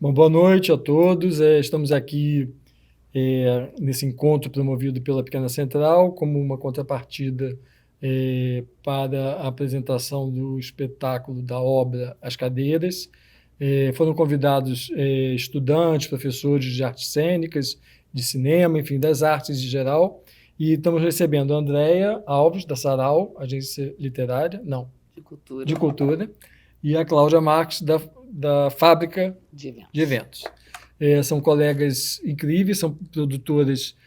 Bom, boa noite a todos. Estamos aqui nesse encontro promovido pela Pequena Central como uma contrapartida para a apresentação do espetáculo da obra As Cadeiras. Foram convidados estudantes, professores de artes cênicas, de cinema, enfim, das artes em geral. E estamos recebendo a Andréia Alves, da Sarau, agência literária, não, de cultura, e a Cláudia Marques, da Fábrica de Eventos. São colegas incríveis, são produtoras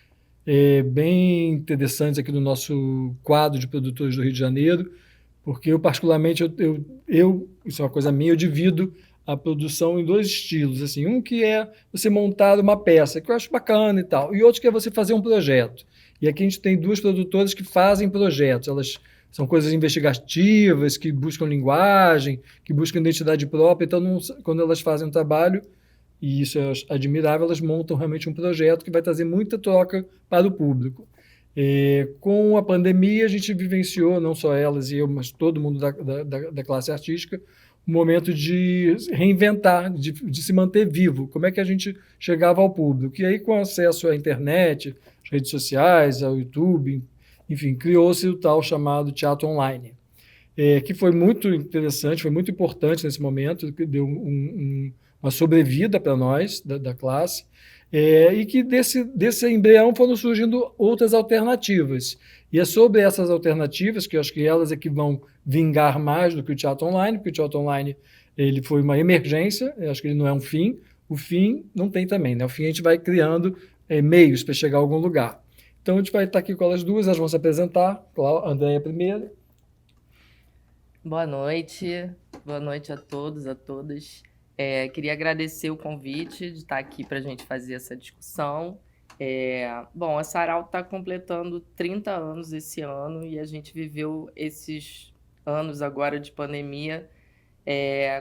bem interessantes aqui do nosso quadro de produtores do Rio de Janeiro, porque eu particularmente, isso é uma coisa minha, eu divido a produção em dois estilos, assim, um que é você montar uma peça, que eu acho bacana e tal, e outro que é você fazer um projeto. E aqui a gente tem duas produtoras que fazem projetos, elas são coisas investigativas, que buscam linguagem, que buscam identidade própria, então quando elas fazem um trabalho, e isso é admirável, elas montam realmente um projeto que vai trazer muita troca para o público. Com a pandemia, a gente vivenciou, não só elas e eu, mas todo mundo da classe artística, um momento de reinventar, de se manter vivo. Como é que a gente chegava ao público? E aí, com acesso à internet, às redes sociais, ao YouTube, enfim, criou-se o tal chamado teatro online, que foi muito interessante, foi muito importante nesse momento, que deu uma sobrevida para nós, da classe, e que desse embrião foram surgindo outras alternativas. E é sobre essas alternativas, que eu acho que elas é que vão vingar mais do que o teatro online, porque o teatro online ele foi uma emergência, eu acho que ele não é um fim, o fim não tem também, né? O fim a gente vai criando meios para chegar a algum lugar. Então a gente vai estar aqui com elas duas, elas vão se apresentar, a Andréia primeiro. Boa noite a todos, a todas. Queria agradecer o convite de estar aqui para a gente fazer essa discussão. Bom, a Sarau está completando 30 anos esse ano e a gente viveu esses anos agora de pandemia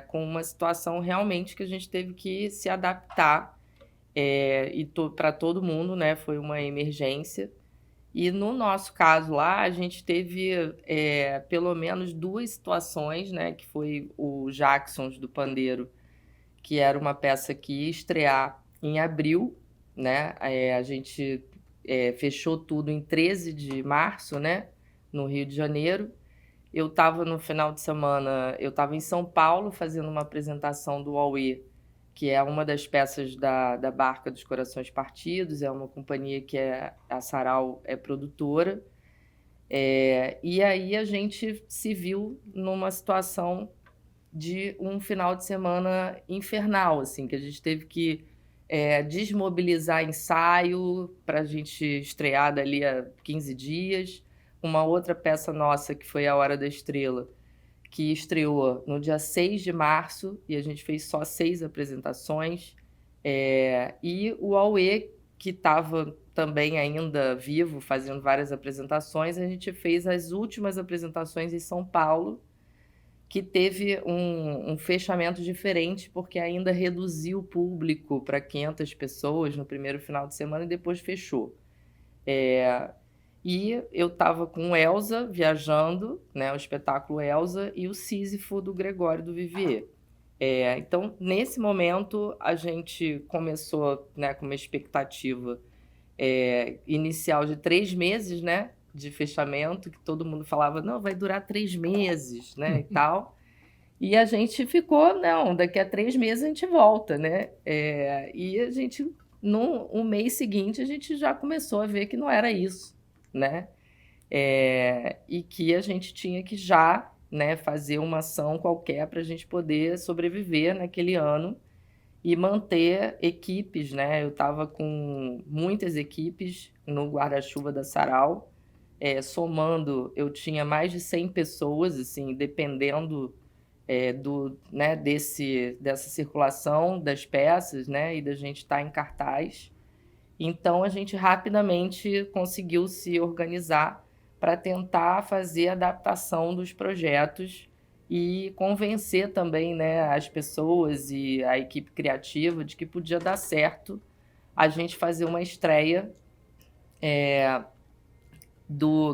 com uma situação realmente que a gente teve que se adaptar e para todo mundo, né? Foi uma emergência. E no nosso caso lá, a gente teve pelo menos duas situações, né? Que foi o Jacksons do Pandeiro, que era uma peça que ia estrear em abril, né? A gente fechou tudo em 13 de março, né? No Rio de Janeiro. Eu estava no final de semana, eu estava em São Paulo fazendo uma apresentação do Auê, que é uma das peças da Barca dos Corações Partidos, é uma companhia que a Sarau é produtora. E aí a gente se viu numa situação de um final de semana infernal, assim, que a gente teve que desmobilizar ensaio para a gente estrear dali a 15 dias. Uma outra peça nossa, que foi A Hora da Estrela, que estreou no dia 6 de março, e a gente fez só 6 apresentações. E o Auê, que estava também ainda vivo, fazendo várias apresentações, a gente fez as últimas apresentações em São Paulo, que teve um fechamento diferente, porque ainda reduziu o público para 500 pessoas no primeiro final de semana e depois fechou. E eu estava com Elsa viajando, né, o espetáculo Elsa, e o Sísifo do Gregório do Vivier. Então, nesse momento, a gente começou, né, com uma expectativa inicial de 3 meses, né, de fechamento, que todo mundo falava, não, vai durar 3 meses, né, e tal. E a gente ficou, não, daqui a 3 meses a gente volta, né? E a gente, no mês seguinte, a gente já começou a ver que não era isso, né? E que a gente tinha que já, né, fazer uma ação qualquer para a gente poder sobreviver naquele ano e manter equipes, né? Eu estava com muitas equipes no guarda-chuva da Sarau, somando, eu tinha mais de 100 pessoas, assim, dependendo né, dessa circulação das peças, né, e da gente estar em cartaz. Então, a gente rapidamente conseguiu se organizar para tentar fazer a adaptação dos projetos e convencer também, né, as pessoas e a equipe criativa de que podia dar certo a gente fazer uma estreia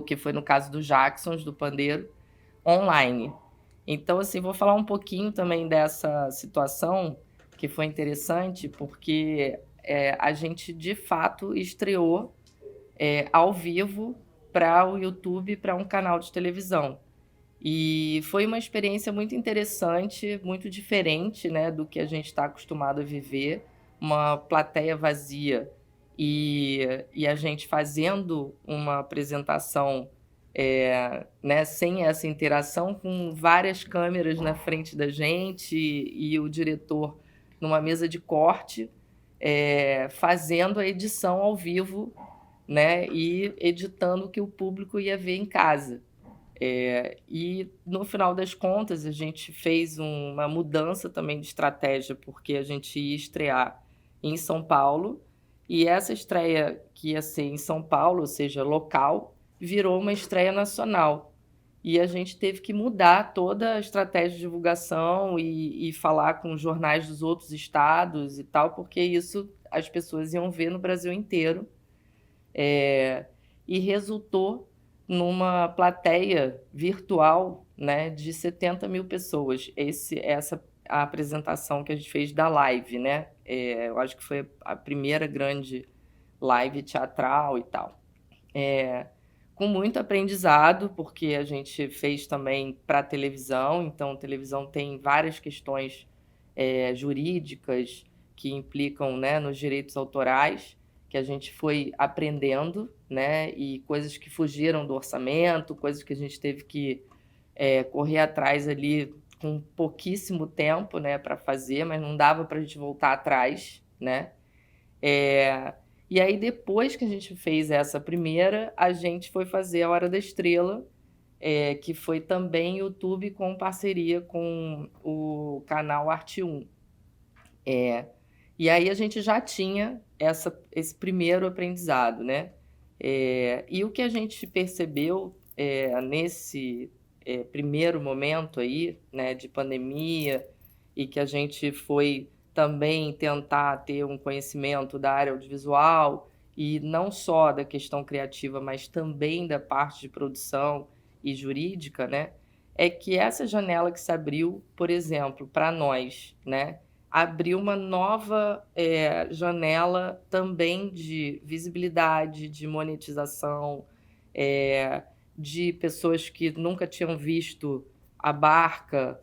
que foi no caso do Jacksons, do Pandeiro, online. Então, assim, vou falar um pouquinho também dessa situação, que foi interessante porque a gente, de fato, estreou ao vivo para o YouTube, para um canal de televisão. E foi uma experiência muito interessante, muito diferente, né, do que a gente está acostumado a viver, uma plateia vazia e a gente fazendo uma apresentação né, sem essa interação, com várias câmeras na frente da gente e o diretor numa mesa de corte, fazendo a edição ao vivo, né, e editando o que o público ia ver em casa. E no final das contas a gente fez uma mudança também de estratégia, porque a gente ia estrear em São Paulo, e essa estreia que ia ser em São Paulo, ou seja, local, virou uma estreia nacional. E a gente teve que mudar toda a estratégia de divulgação e falar com os jornais dos outros estados e tal, porque isso as pessoas iam ver no Brasil inteiro. E resultou numa plateia virtual, né, de 70 mil pessoas. Essa a apresentação que a gente fez da live, né? Eu acho que foi a primeira grande live teatral e tal. Com muito aprendizado, porque a gente fez também para televisão, então televisão tem várias questões jurídicas que implicam, né, nos direitos autorais, que a gente foi aprendendo, né, e coisas que fugiram do orçamento, coisas que a gente teve que correr atrás ali com pouquíssimo tempo, né, para fazer, mas não dava para a gente voltar atrás, né? E aí, depois que a gente fez essa primeira, a gente foi fazer a Hora da Estrela, que foi também YouTube com parceria com o canal Arte1. E aí a gente já tinha esse primeiro aprendizado, né? E o que a gente percebeu nesse primeiro momento aí, né, de pandemia, e que a gente foi também tentar ter um conhecimento da área audiovisual, e não só da questão criativa, mas também da parte de produção e jurídica, né? É que essa janela que se abriu, por exemplo, para nós, né, abriu uma nova janela também de visibilidade, de monetização, de pessoas que nunca tinham visto a Barca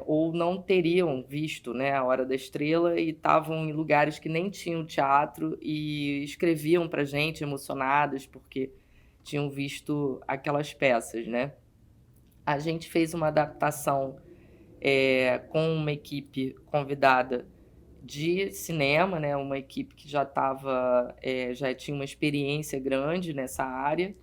ou não teriam visto, né, a Hora da Estrela, e estavam em lugares que nem tinham teatro e escreviam para a gente emocionadas porque tinham visto aquelas peças, né? A gente fez uma adaptação com uma equipe convidada de cinema, né? Uma equipe que já tinha uma experiência grande nessa área,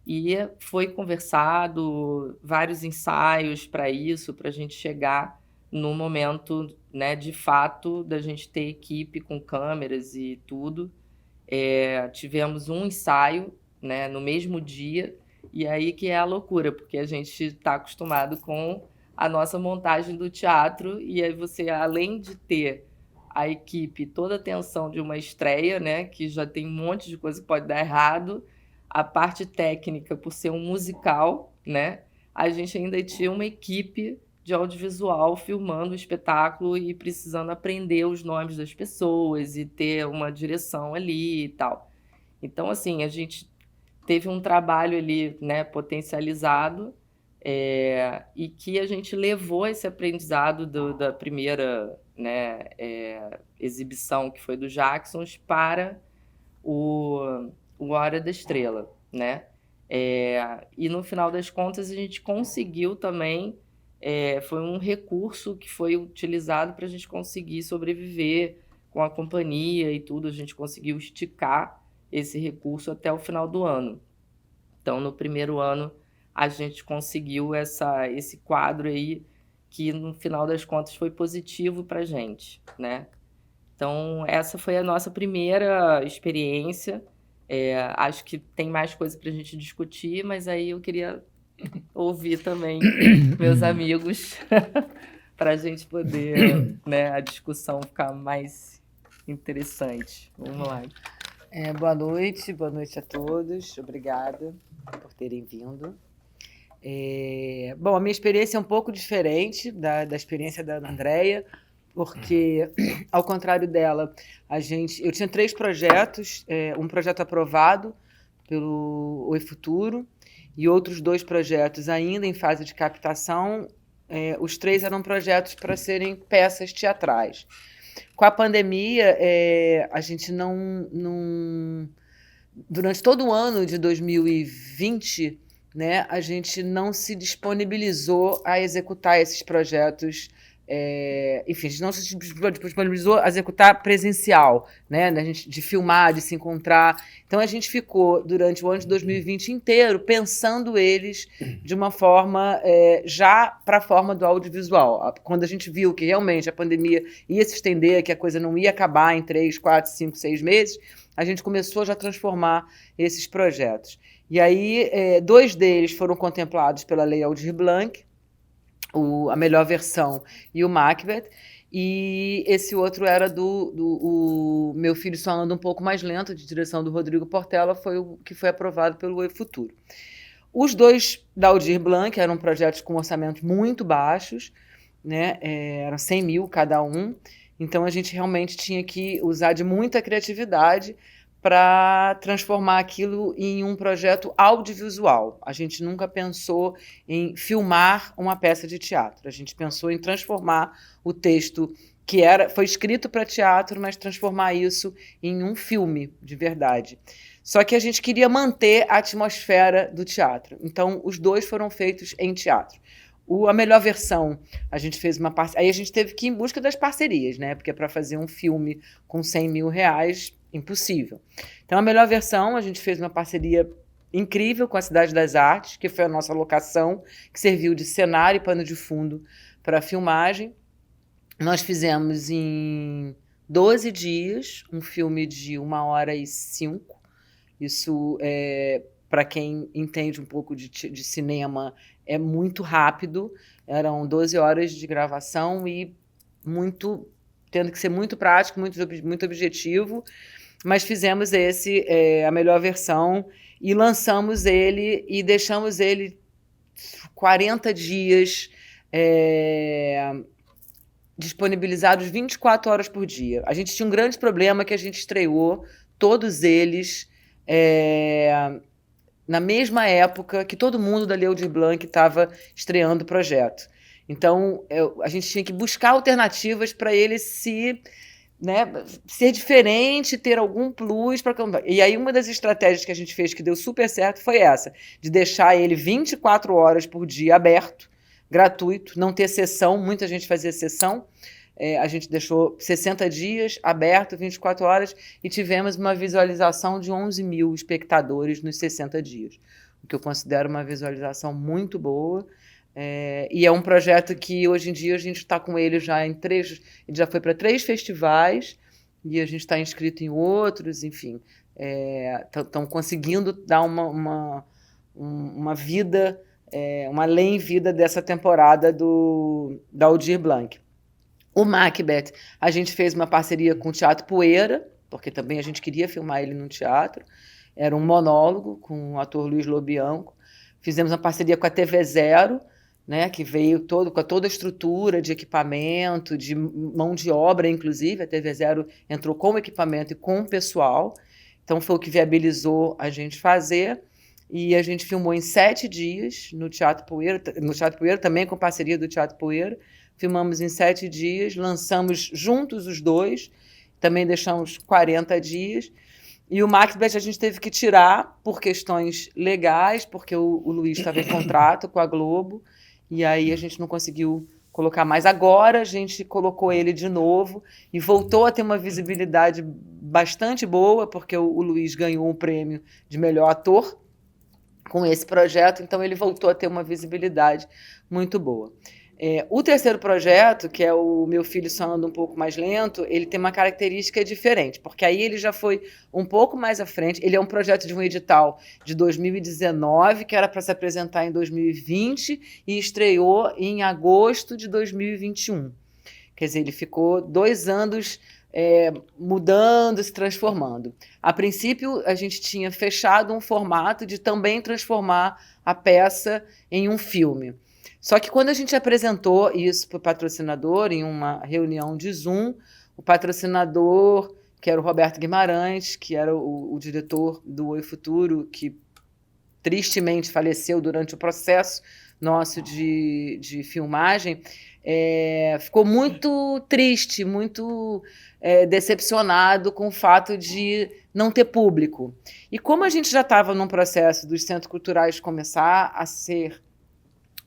e foi conversado, vários ensaios para isso, para a gente chegar no momento, né, de fato, da gente ter equipe com câmeras e tudo. Tivemos um ensaio, né, no mesmo dia, e aí que é a loucura, porque a gente está acostumado com a nossa montagem do teatro, e aí você, além de ter a equipe, toda a tensão de uma estreia, né, que já tem um monte de coisa que pode dar errado, a parte técnica, por ser um musical, né, a gente ainda tinha uma equipe de audiovisual filmando o espetáculo e precisando aprender os nomes das pessoas e ter uma direção ali e tal. Então, assim, a gente teve um trabalho ali, né, potencializado, e que a gente levou esse aprendizado da primeira, né, exibição, que foi do Jacksons, para o Hora da Estrela, né? E no final das contas a gente conseguiu também, foi um recurso que foi utilizado para a gente conseguir sobreviver com a companhia e tudo, a gente conseguiu esticar esse recurso até o final do ano. Então, no primeiro ano, a gente conseguiu esse quadro aí, que no final das contas foi positivo para a gente, né? Então, essa foi a nossa primeira experiência. Acho que tem mais coisa para a gente discutir, mas aí eu queria ouvir também meus amigos para a gente poder, né, a discussão ficar mais interessante. Vamos lá. Boa noite a todos. Obrigada por terem vindo. Bom, a minha experiência é um pouco diferente da experiência da Andréia, porque, ao contrário dela, eu tinha 3 projetos, um projeto aprovado pelo Oi Futuro e outros 2 projetos ainda em fase de captação. Os 3 eram projetos para serem peças teatrais. Com a pandemia, a gente durante todo o ano de 2020, né, a gente não se disponibilizou a executar esses projetos. Enfim, a gente não se disponibilizou a executar presencial, né, de filmar, de se encontrar. Então, a gente ficou, durante o ano de 2020 inteiro, pensando eles de uma forma já para a forma do audiovisual. Quando a gente viu que realmente a pandemia ia se estender, que a coisa não ia acabar em 3, 4, 5, 6 meses, a gente começou já a transformar esses projetos. E aí, 2 deles foram contemplados pela Lei Aldir Blanc, a Melhor Versão e o Macbeth, e esse outro era o Meu Filho Só Anda um Pouco Mais Lento, de direção do Rodrigo Portela, foi o que foi aprovado pelo Oi Futuro. Os 2 da Aldir Blanc eram projetos com orçamentos muito baixos, né? Eram 100 mil cada um, então a gente realmente tinha que usar de muita criatividade para transformar aquilo em um projeto audiovisual. A gente nunca pensou em filmar uma peça de teatro. A gente pensou em transformar o texto que foi escrito para teatro, mas transformar isso em um filme de verdade. Só que a gente queria manter a atmosfera do teatro. Então, os 2 foram feitos em teatro. A Melhor Versão, a gente fez uma parceria. Aí a gente teve que ir em busca das parcerias, né? Porque para fazer um filme com 100 mil reais, impossível. Então, A Melhor Versão, a gente fez uma parceria incrível com a Cidade das Artes, que foi a nossa locação, que serviu de cenário e pano de fundo para a filmagem. Nós fizemos em 12 dias um filme de 1h05. Isso, para quem entende um pouco de cinema, é muito rápido. Eram 12 horas de gravação e tendo que ser muito prático, muito objetivo. Mas fizemos A Melhor Versão, e lançamos ele e deixamos ele 40 dias disponibilizados 24 horas por dia. A gente tinha um grande problema, que a gente estreou todos eles na mesma época que todo mundo da Lei Aldir Blanc estava estreando o projeto. Então, a gente tinha que buscar alternativas para ele ser diferente, ter algum plus. E aí, uma das estratégias que a gente fez que deu super certo foi essa, de deixar ele 24 horas por dia aberto, gratuito, não ter sessão. Muita gente fazia sessão. A gente deixou 60 dias aberto, 24 horas, e tivemos uma visualização de 11 mil espectadores nos 60 dias, o que eu considero uma visualização muito boa. E é um projeto que, hoje em dia, a gente está com ele já ele já foi para 3 festivais, e a gente está inscrito em outros, enfim. Estão conseguindo dar uma vida, uma lei em vida dessa temporada da Aldir Blanc. O Macbeth, a gente fez uma parceria com o Teatro Poeira, porque também a gente queria filmar ele no teatro. Era um monólogo com o ator Luiz Lobianco. Fizemos uma parceria com a TV Zero, né, que veio com toda a estrutura de equipamento, de mão de obra, inclusive. A TV Zero entrou com o equipamento e com o pessoal. Então, foi o que viabilizou a gente fazer. E a gente filmou em 7 dias no Teatro Poeira também com parceria do Teatro Poeira. Filmamos em 7 dias, lançamos juntos os 2, também deixamos 40 dias. E o Macbeth a gente teve que tirar por questões legais, porque o Luiz estava em contrato com a Globo, e aí a gente não conseguiu colocar mais. Agora a gente colocou ele de novo e voltou a ter uma visibilidade bastante boa, porque o Luiz ganhou um prêmio de melhor ator com esse projeto, então ele voltou a ter uma visibilidade muito boa. O terceiro projeto, que é o Meu Filho Só Anda um Pouco Mais Lento, ele tem uma característica diferente, porque aí ele já foi um pouco mais à frente. Ele é um projeto de um edital de 2019, que era para se apresentar em 2020 e estreou em agosto de 2021. Quer dizer, ele ficou 2 anos mudando, se transformando. A princípio, a gente tinha fechado um formato de também transformar a peça em um filme. Só que quando a gente apresentou isso para o patrocinador, em uma reunião de Zoom, o patrocinador, que era o Roberto Guimarães, que era o diretor do Oi Futuro, que tristemente faleceu durante o processo nosso de filmagem, ficou muito triste, muito decepcionado com o fato de não ter público. E como a gente já estava num processo dos centros culturais começar a ser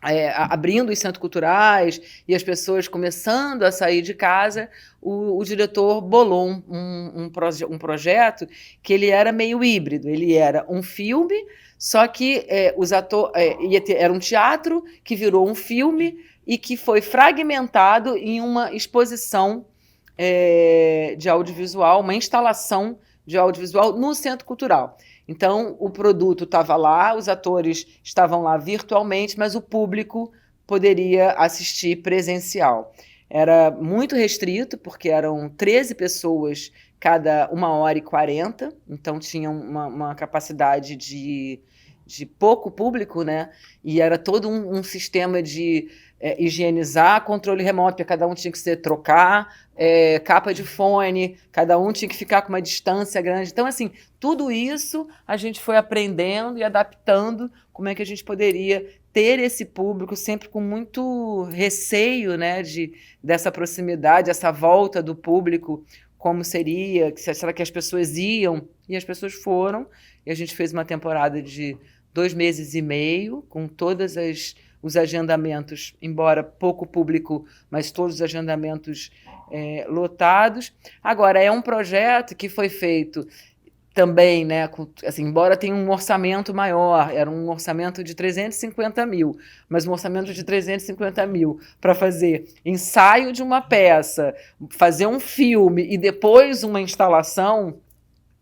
abrindo os centros culturais e as pessoas começando a sair de casa, o diretor bolou um projeto que ele era meio híbrido. Ele era um filme, só que os atores era um teatro que virou um filme e que foi fragmentado em uma exposição de audiovisual, uma instalação de audiovisual no Centro Cultural. Então, o produto estava lá, os atores estavam lá virtualmente, mas o público poderia assistir presencial. Era muito restrito, porque eram 13 pessoas cada 1h40, então tinha uma capacidade de pouco público, né? E era todo um sistema de higienizar, controle remoto, porque cada um tinha que trocar capa de fone, cada um tinha que ficar com uma distância grande. Então, assim, tudo isso a gente foi aprendendo e adaptando como é que a gente poderia ter esse público, sempre com muito receio, né, dessa proximidade, essa volta do público, como seria, será que as pessoas iam? E as pessoas foram, e a gente fez uma temporada de 2 meses e meio, com todas os agendamentos, embora pouco público, mas todos os agendamentos lotados. Agora, é um projeto que foi feito também, né, assim, embora tenha um orçamento maior, era um orçamento de 350 mil, mas um orçamento de 350 mil para fazer ensaio de uma peça, fazer um filme e depois uma instalação,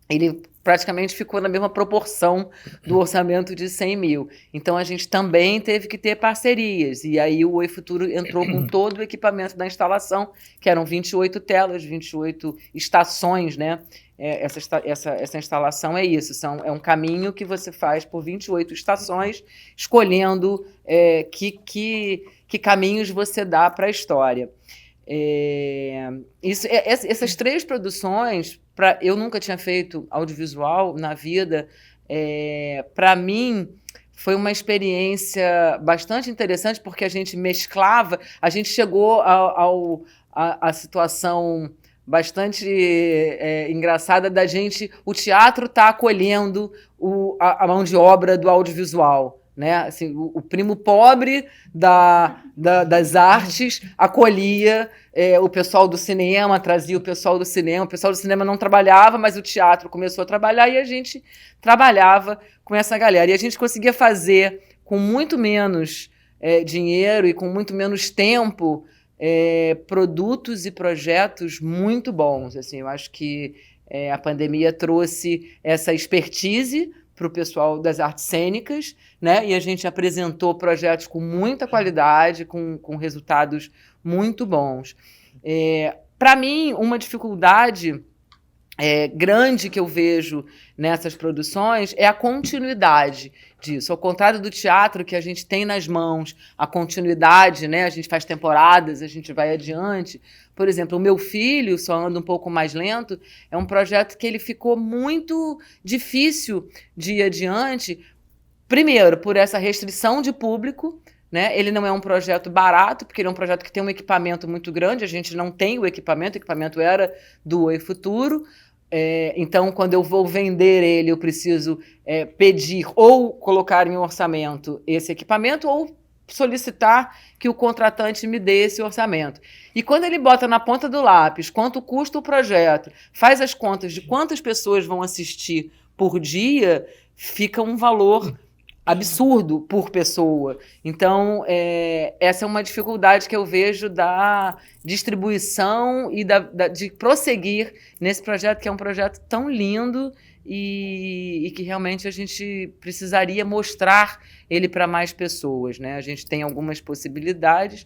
ele praticamente ficou na mesma proporção do orçamento de 100 mil. Então, a gente também teve que ter parcerias. E aí o Oi Futuro entrou com todo o equipamento da instalação, que eram 28 telas, 28 estações, né? Essa instalação é isso, é um caminho que você faz por 28 estações, escolhendo que caminhos você dá para a história. Essas 3 produções, eu nunca tinha feito audiovisual na vida, para mim foi uma experiência bastante interessante, porque a gente mesclava, a gente chegou à situação bastante engraçada da gente, o teatro está acolhendo a mão de obra do audiovisual, né? Assim, o primo pobre das artes acolhia o pessoal do cinema, trazia o pessoal do cinema não trabalhava, mas o teatro começou a trabalhar e a gente trabalhava com essa galera. E a gente conseguia fazer com muito menos dinheiro e com muito menos tempo produtos e projetos muito bons. Assim, eu acho que a pandemia trouxe essa expertise para o pessoal das artes cênicas, né? E a gente apresentou projetos com muita qualidade, com resultados muito bons. Para mim, uma dificuldade grande que eu vejo nessas produções é a continuidade disso. Ao contrário do teatro, que a gente tem nas mãos a continuidade, né? A gente faz temporadas, a gente vai adiante. Por exemplo, o Meu Filho, Só Anda um Pouco Mais Lento, é um projeto que ele ficou muito difícil de ir adiante, primeiro, por essa restrição de público, né? Ele não é um projeto barato, porque ele é um projeto que tem um equipamento muito grande, a gente não tem o equipamento era do Oi Futuro. Então, quando eu vou vender ele, eu preciso pedir ou colocar em um orçamento esse equipamento ou solicitar que o contratante me dê esse orçamento. E quando ele bota na ponta do lápis quanto custa o projeto, faz as contas de quantas pessoas vão assistir por dia, fica um valor absurdo por pessoa. Então, essa é uma dificuldade que eu vejo da distribuição e de prosseguir nesse projeto, que é um projeto tão lindo e que realmente a gente precisaria mostrar ele para mais pessoas, né? A gente tem algumas possibilidades,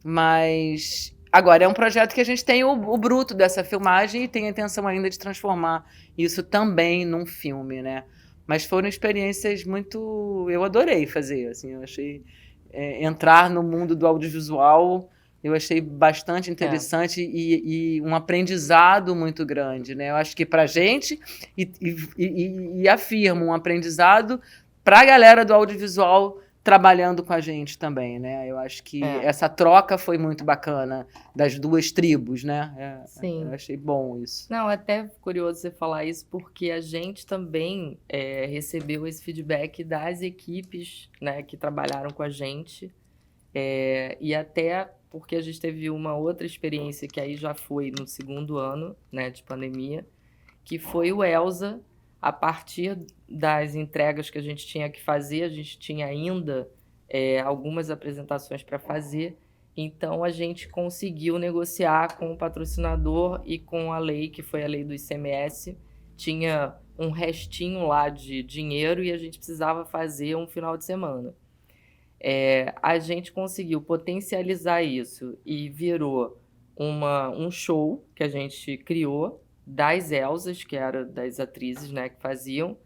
mas agora é um projeto que a gente tem o bruto dessa filmagem e tem a intenção ainda de transformar isso também num filme, né? Mas foram experiências muito... Eu adorei fazer, assim, eu achei entrar no mundo do audiovisual. Eu achei bastante interessante e um aprendizado muito grande, né? Eu acho que para a gente, e afirmo, um aprendizado para a galera do audiovisual trabalhando com a gente também, né? Eu acho que essa troca foi muito bacana das duas tribos, né? Sim. Eu achei bom isso. Não, até curioso você falar isso, porque a gente também recebeu esse feedback das equipes, né, que trabalharam com a gente, e até porque a gente teve uma outra experiência que aí já foi no segundo ano, né, de pandemia, que foi o Elsa. A partir das entregas que a gente tinha que fazer, a gente tinha ainda algumas apresentações para fazer, então a gente conseguiu negociar com o patrocinador e com a lei, que foi a lei do ICMS, tinha um restinho lá de dinheiro e a gente precisava fazer um final de semana. A gente conseguiu potencializar isso e virou um show que a gente criou das Elsas, que eram das atrizes, né, que faziam,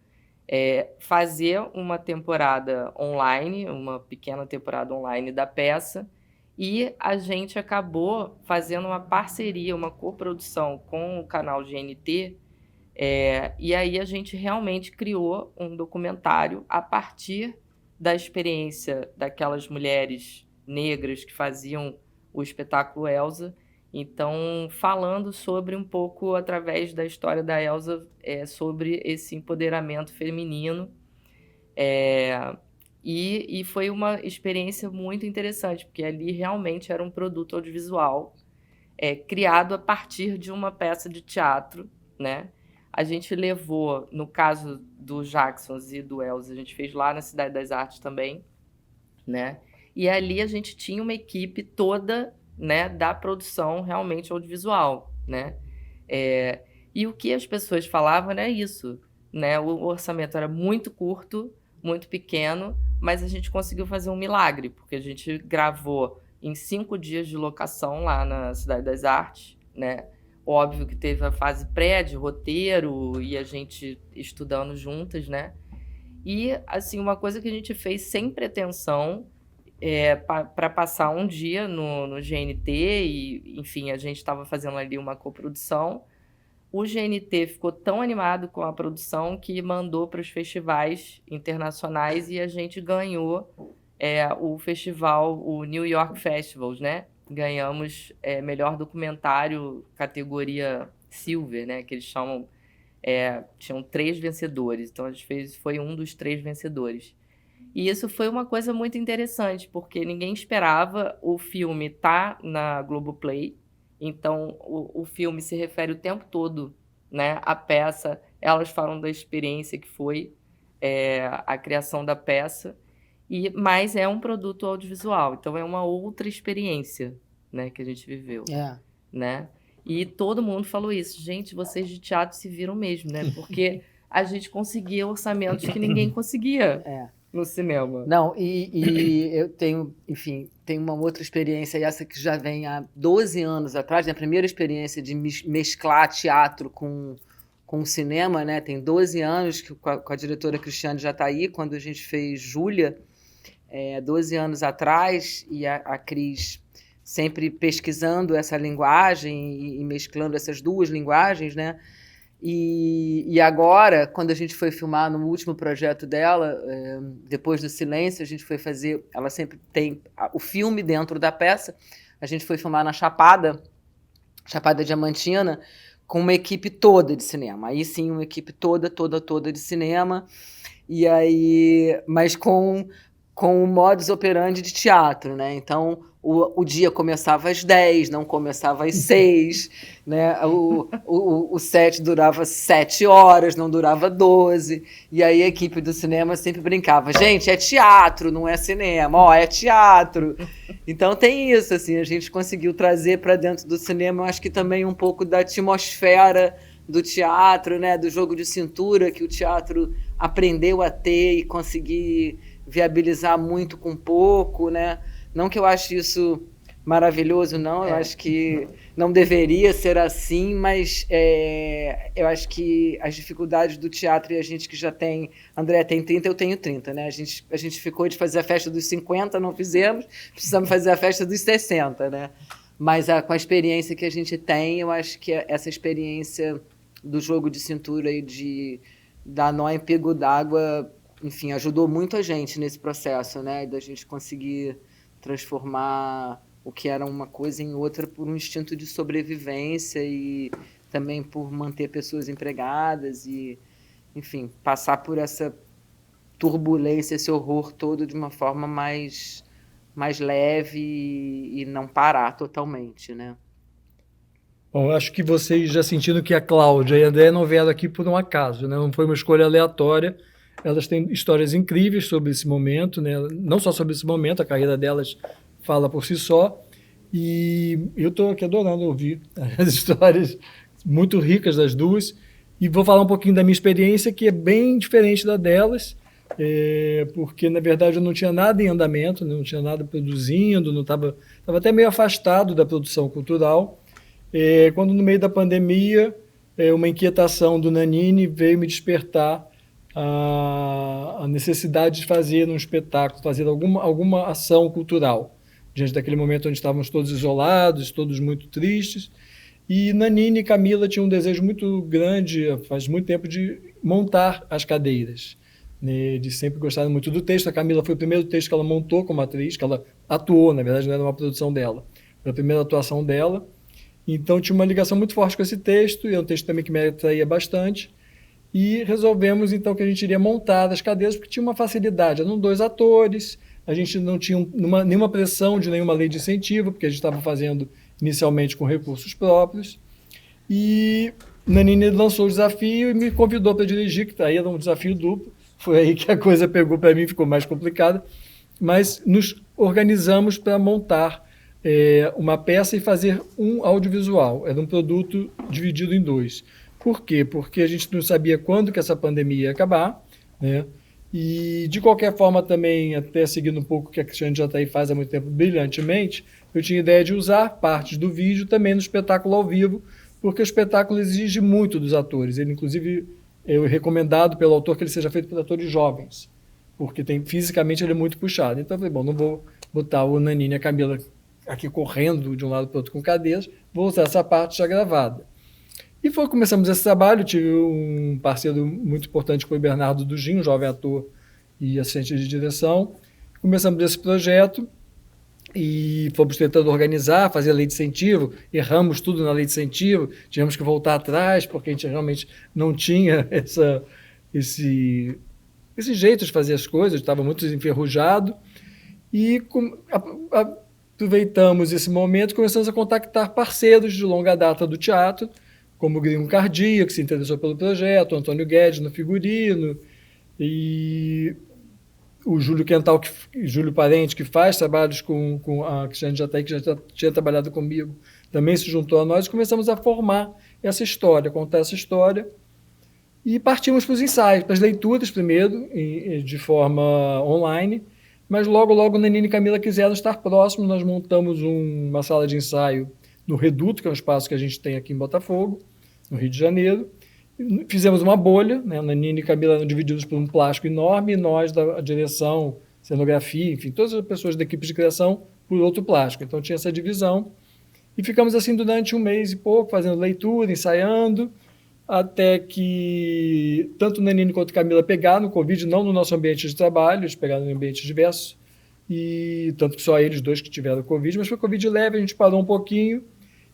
fazer uma temporada online, uma pequena temporada online da peça, e a gente acabou fazendo uma parceria, uma coprodução com o canal GNT, e aí a gente realmente criou um documentário a partir da experiência daquelas mulheres negras que faziam o espetáculo Elsa. Então, falando sobre um pouco, através da história da Elsa, sobre esse empoderamento feminino. E foi uma experiência muito interessante, porque ali realmente era um produto audiovisual criado a partir de uma peça de teatro, né? A gente levou, no caso do Jacksons e do Elsa, a gente fez lá na Cidade das Artes também, né? E ali a gente tinha uma equipe toda, né, da produção realmente audiovisual, né? E o que as pessoas falavam era isso, né? O orçamento era muito curto, muito pequeno, mas a gente conseguiu fazer um milagre, porque a gente gravou em 5 dias de locação lá na Cidade das Artes, né? Óbvio que teve a fase pré de roteiro e a gente estudando juntas, né? E, assim, uma coisa que a gente fez sem pretensão, para passar um dia no GNT, e, enfim, a gente estava fazendo ali uma coprodução. O GNT ficou tão animado com a produção que mandou para os festivais internacionais e a gente ganhou o festival, o New York Festivals, né? Ganhamos melhor documentário, categoria Silver, né? Que eles chamam. Tinham 3 vencedores, então a gente foi um dos 3 vencedores. E isso foi uma coisa muito interessante, porque ninguém esperava o filme estar na Globoplay. Então, o filme se refere o tempo todo, né, à peça. Elas falam da experiência que foi a criação da peça, mas é um produto audiovisual. Então, é uma outra experiência, né, que a gente viveu. Né? E todo mundo falou isso. Gente, vocês de teatro se viram mesmo, né? Porque a gente conseguia orçamentos que ninguém conseguia no cinema. Não, e eu tenho, enfim, tenho uma outra experiência, essa que já vem há 12 anos atrás, né? A primeira experiência de mesclar teatro com cinema, né? Tem 12 anos que com a diretora Cristiane Jataí, quando a gente fez Júlia, 12 anos atrás, e a Cris sempre pesquisando essa linguagem e mesclando essas duas linguagens, né? E agora, quando a gente foi filmar no último projeto dela, depois do Silêncio, a gente foi fazer... Ela sempre tem o filme dentro da peça. A gente foi filmar na Chapada Diamantina, com uma equipe toda de cinema. Aí sim, uma equipe toda de cinema. E aí, mas com o modus operandi de teatro, né? Então, o dia começava às 10, não começava às 6, né? O set durava 7 horas, não durava 12. E aí a equipe do cinema sempre brincava, gente, é teatro, não é cinema, é teatro. Então tem isso, assim, a gente conseguiu trazer para dentro do cinema, eu acho que também um pouco da atmosfera do teatro, né? Do jogo de cintura que o teatro aprendeu a ter e conseguir viabilizar muito com pouco, né? Não que eu ache isso maravilhoso, não. Eu acho que não deveria ser assim, mas eu acho que as dificuldades do teatro e a gente que já tem... André tem 30, eu tenho 30, né? A gente ficou de fazer a festa dos 50, não fizemos, precisamos fazer a festa dos 60, né? Mas com a experiência que a gente tem, eu acho que essa experiência do jogo de cintura e de dar nó em pego d'água, enfim, ajudou muito a gente nesse processo, né? Da gente conseguir transformar o que era uma coisa em outra por um instinto de sobrevivência e também por manter pessoas empregadas e, enfim, passar por essa turbulência, esse horror todo de uma forma mais leve e não parar totalmente, né? Bom, acho que vocês já sentiram que a Cláudia e a André não vieram aqui por um acaso, né? Não foi uma escolha aleatória. Elas têm histórias incríveis sobre esse momento, né? Não só sobre esse momento, a carreira delas fala por si só. E eu estou aqui adorando ouvir as histórias muito ricas das duas. E vou falar um pouquinho da minha experiência, que é bem diferente da delas, porque, na verdade, eu não tinha nada em andamento, né? Não tinha nada produzindo, não estava até meio afastado da produção cultural. Quando, no meio da pandemia, uma inquietação do Nanini veio me despertar a necessidade de fazer um espetáculo, fazer alguma ação cultural, diante daquele momento onde estávamos todos isolados, todos muito tristes. E Nanini e Camila tinham um desejo muito grande, faz muito tempo, de montar as cadeiras, né? De sempre gostaram muito do texto. A Camila foi o primeiro texto que ela montou como atriz, que ela atuou, na verdade não era uma produção dela, foi a primeira atuação dela. Então tinha uma ligação muito forte com esse texto, e é um texto também que me atraía bastante. E resolvemos então que a gente iria montar as cadeiras, porque tinha uma facilidade, eram 2 atores, a gente não tinha nenhuma pressão de nenhuma lei de incentivo, porque a gente estava fazendo inicialmente com recursos próprios. E Nanini lançou o desafio e me convidou para dirigir, que aí era um desafio duplo. Foi aí que a coisa pegou para mim, ficou mais complicada. Mas nos organizamos para montar uma peça e fazer um audiovisual. Era um produto dividido em 2. Por quê? Porque a gente não sabia quando que essa pandemia ia acabar, né? E, de qualquer forma, também, até seguindo um pouco o que a Cristiane Jataí faz há muito tempo brilhantemente, eu tinha ideia de usar partes do vídeo também no espetáculo ao vivo, porque o espetáculo exige muito dos atores. Ele, inclusive, é recomendado pelo autor que ele seja feito por atores jovens, porque fisicamente ele é muito puxado. Então eu falei, bom, não vou botar o Nanini e a Camila aqui correndo de um lado para o outro com cadeiras, vou usar essa parte já gravada. E começamos esse trabalho. Tive um parceiro muito importante, que foi o Bernardo Dugin, um jovem ator e assistente de direção. Começamos esse projeto e fomos tentando organizar, fazer a lei de incentivo, erramos tudo na lei de incentivo, tivemos que voltar atrás, porque a gente realmente não tinha esse jeito de fazer as coisas, estava muito enferrujado. E aproveitamos esse momento e começamos a contactar parceiros de longa data do teatro, como o Gringo Cardia, que se interessou pelo projeto, o Antônio Guedes no figurino, e o Júlio Parente, que faz trabalhos com a Cristiane Jataí, que já tinha trabalhado comigo, também se juntou a nós, e começamos a formar essa história, contar essa história, e partimos para os ensaios, para as leituras primeiro, de forma online, mas logo Nanini e Camila quiseram estar próximos. Nós montamos uma sala de ensaio no Reduto, que é um espaço que a gente tem aqui em Botafogo, no Rio de Janeiro. Fizemos uma bolha, né? Nanini e Camila eram divididos por um plástico enorme, e nós, da direção, cenografia, enfim, todas as pessoas da equipe de criação, por outro plástico. Então tinha essa divisão. E ficamos assim durante 1 mês e pouco, fazendo leitura, ensaiando, até que tanto Nanini quanto Camila pegaram o Covid, não no nosso ambiente de trabalho, eles pegaram em ambientes diversos, e tanto que só eles 2 que tiveram Covid, mas foi Covid leve, a gente parou um pouquinho,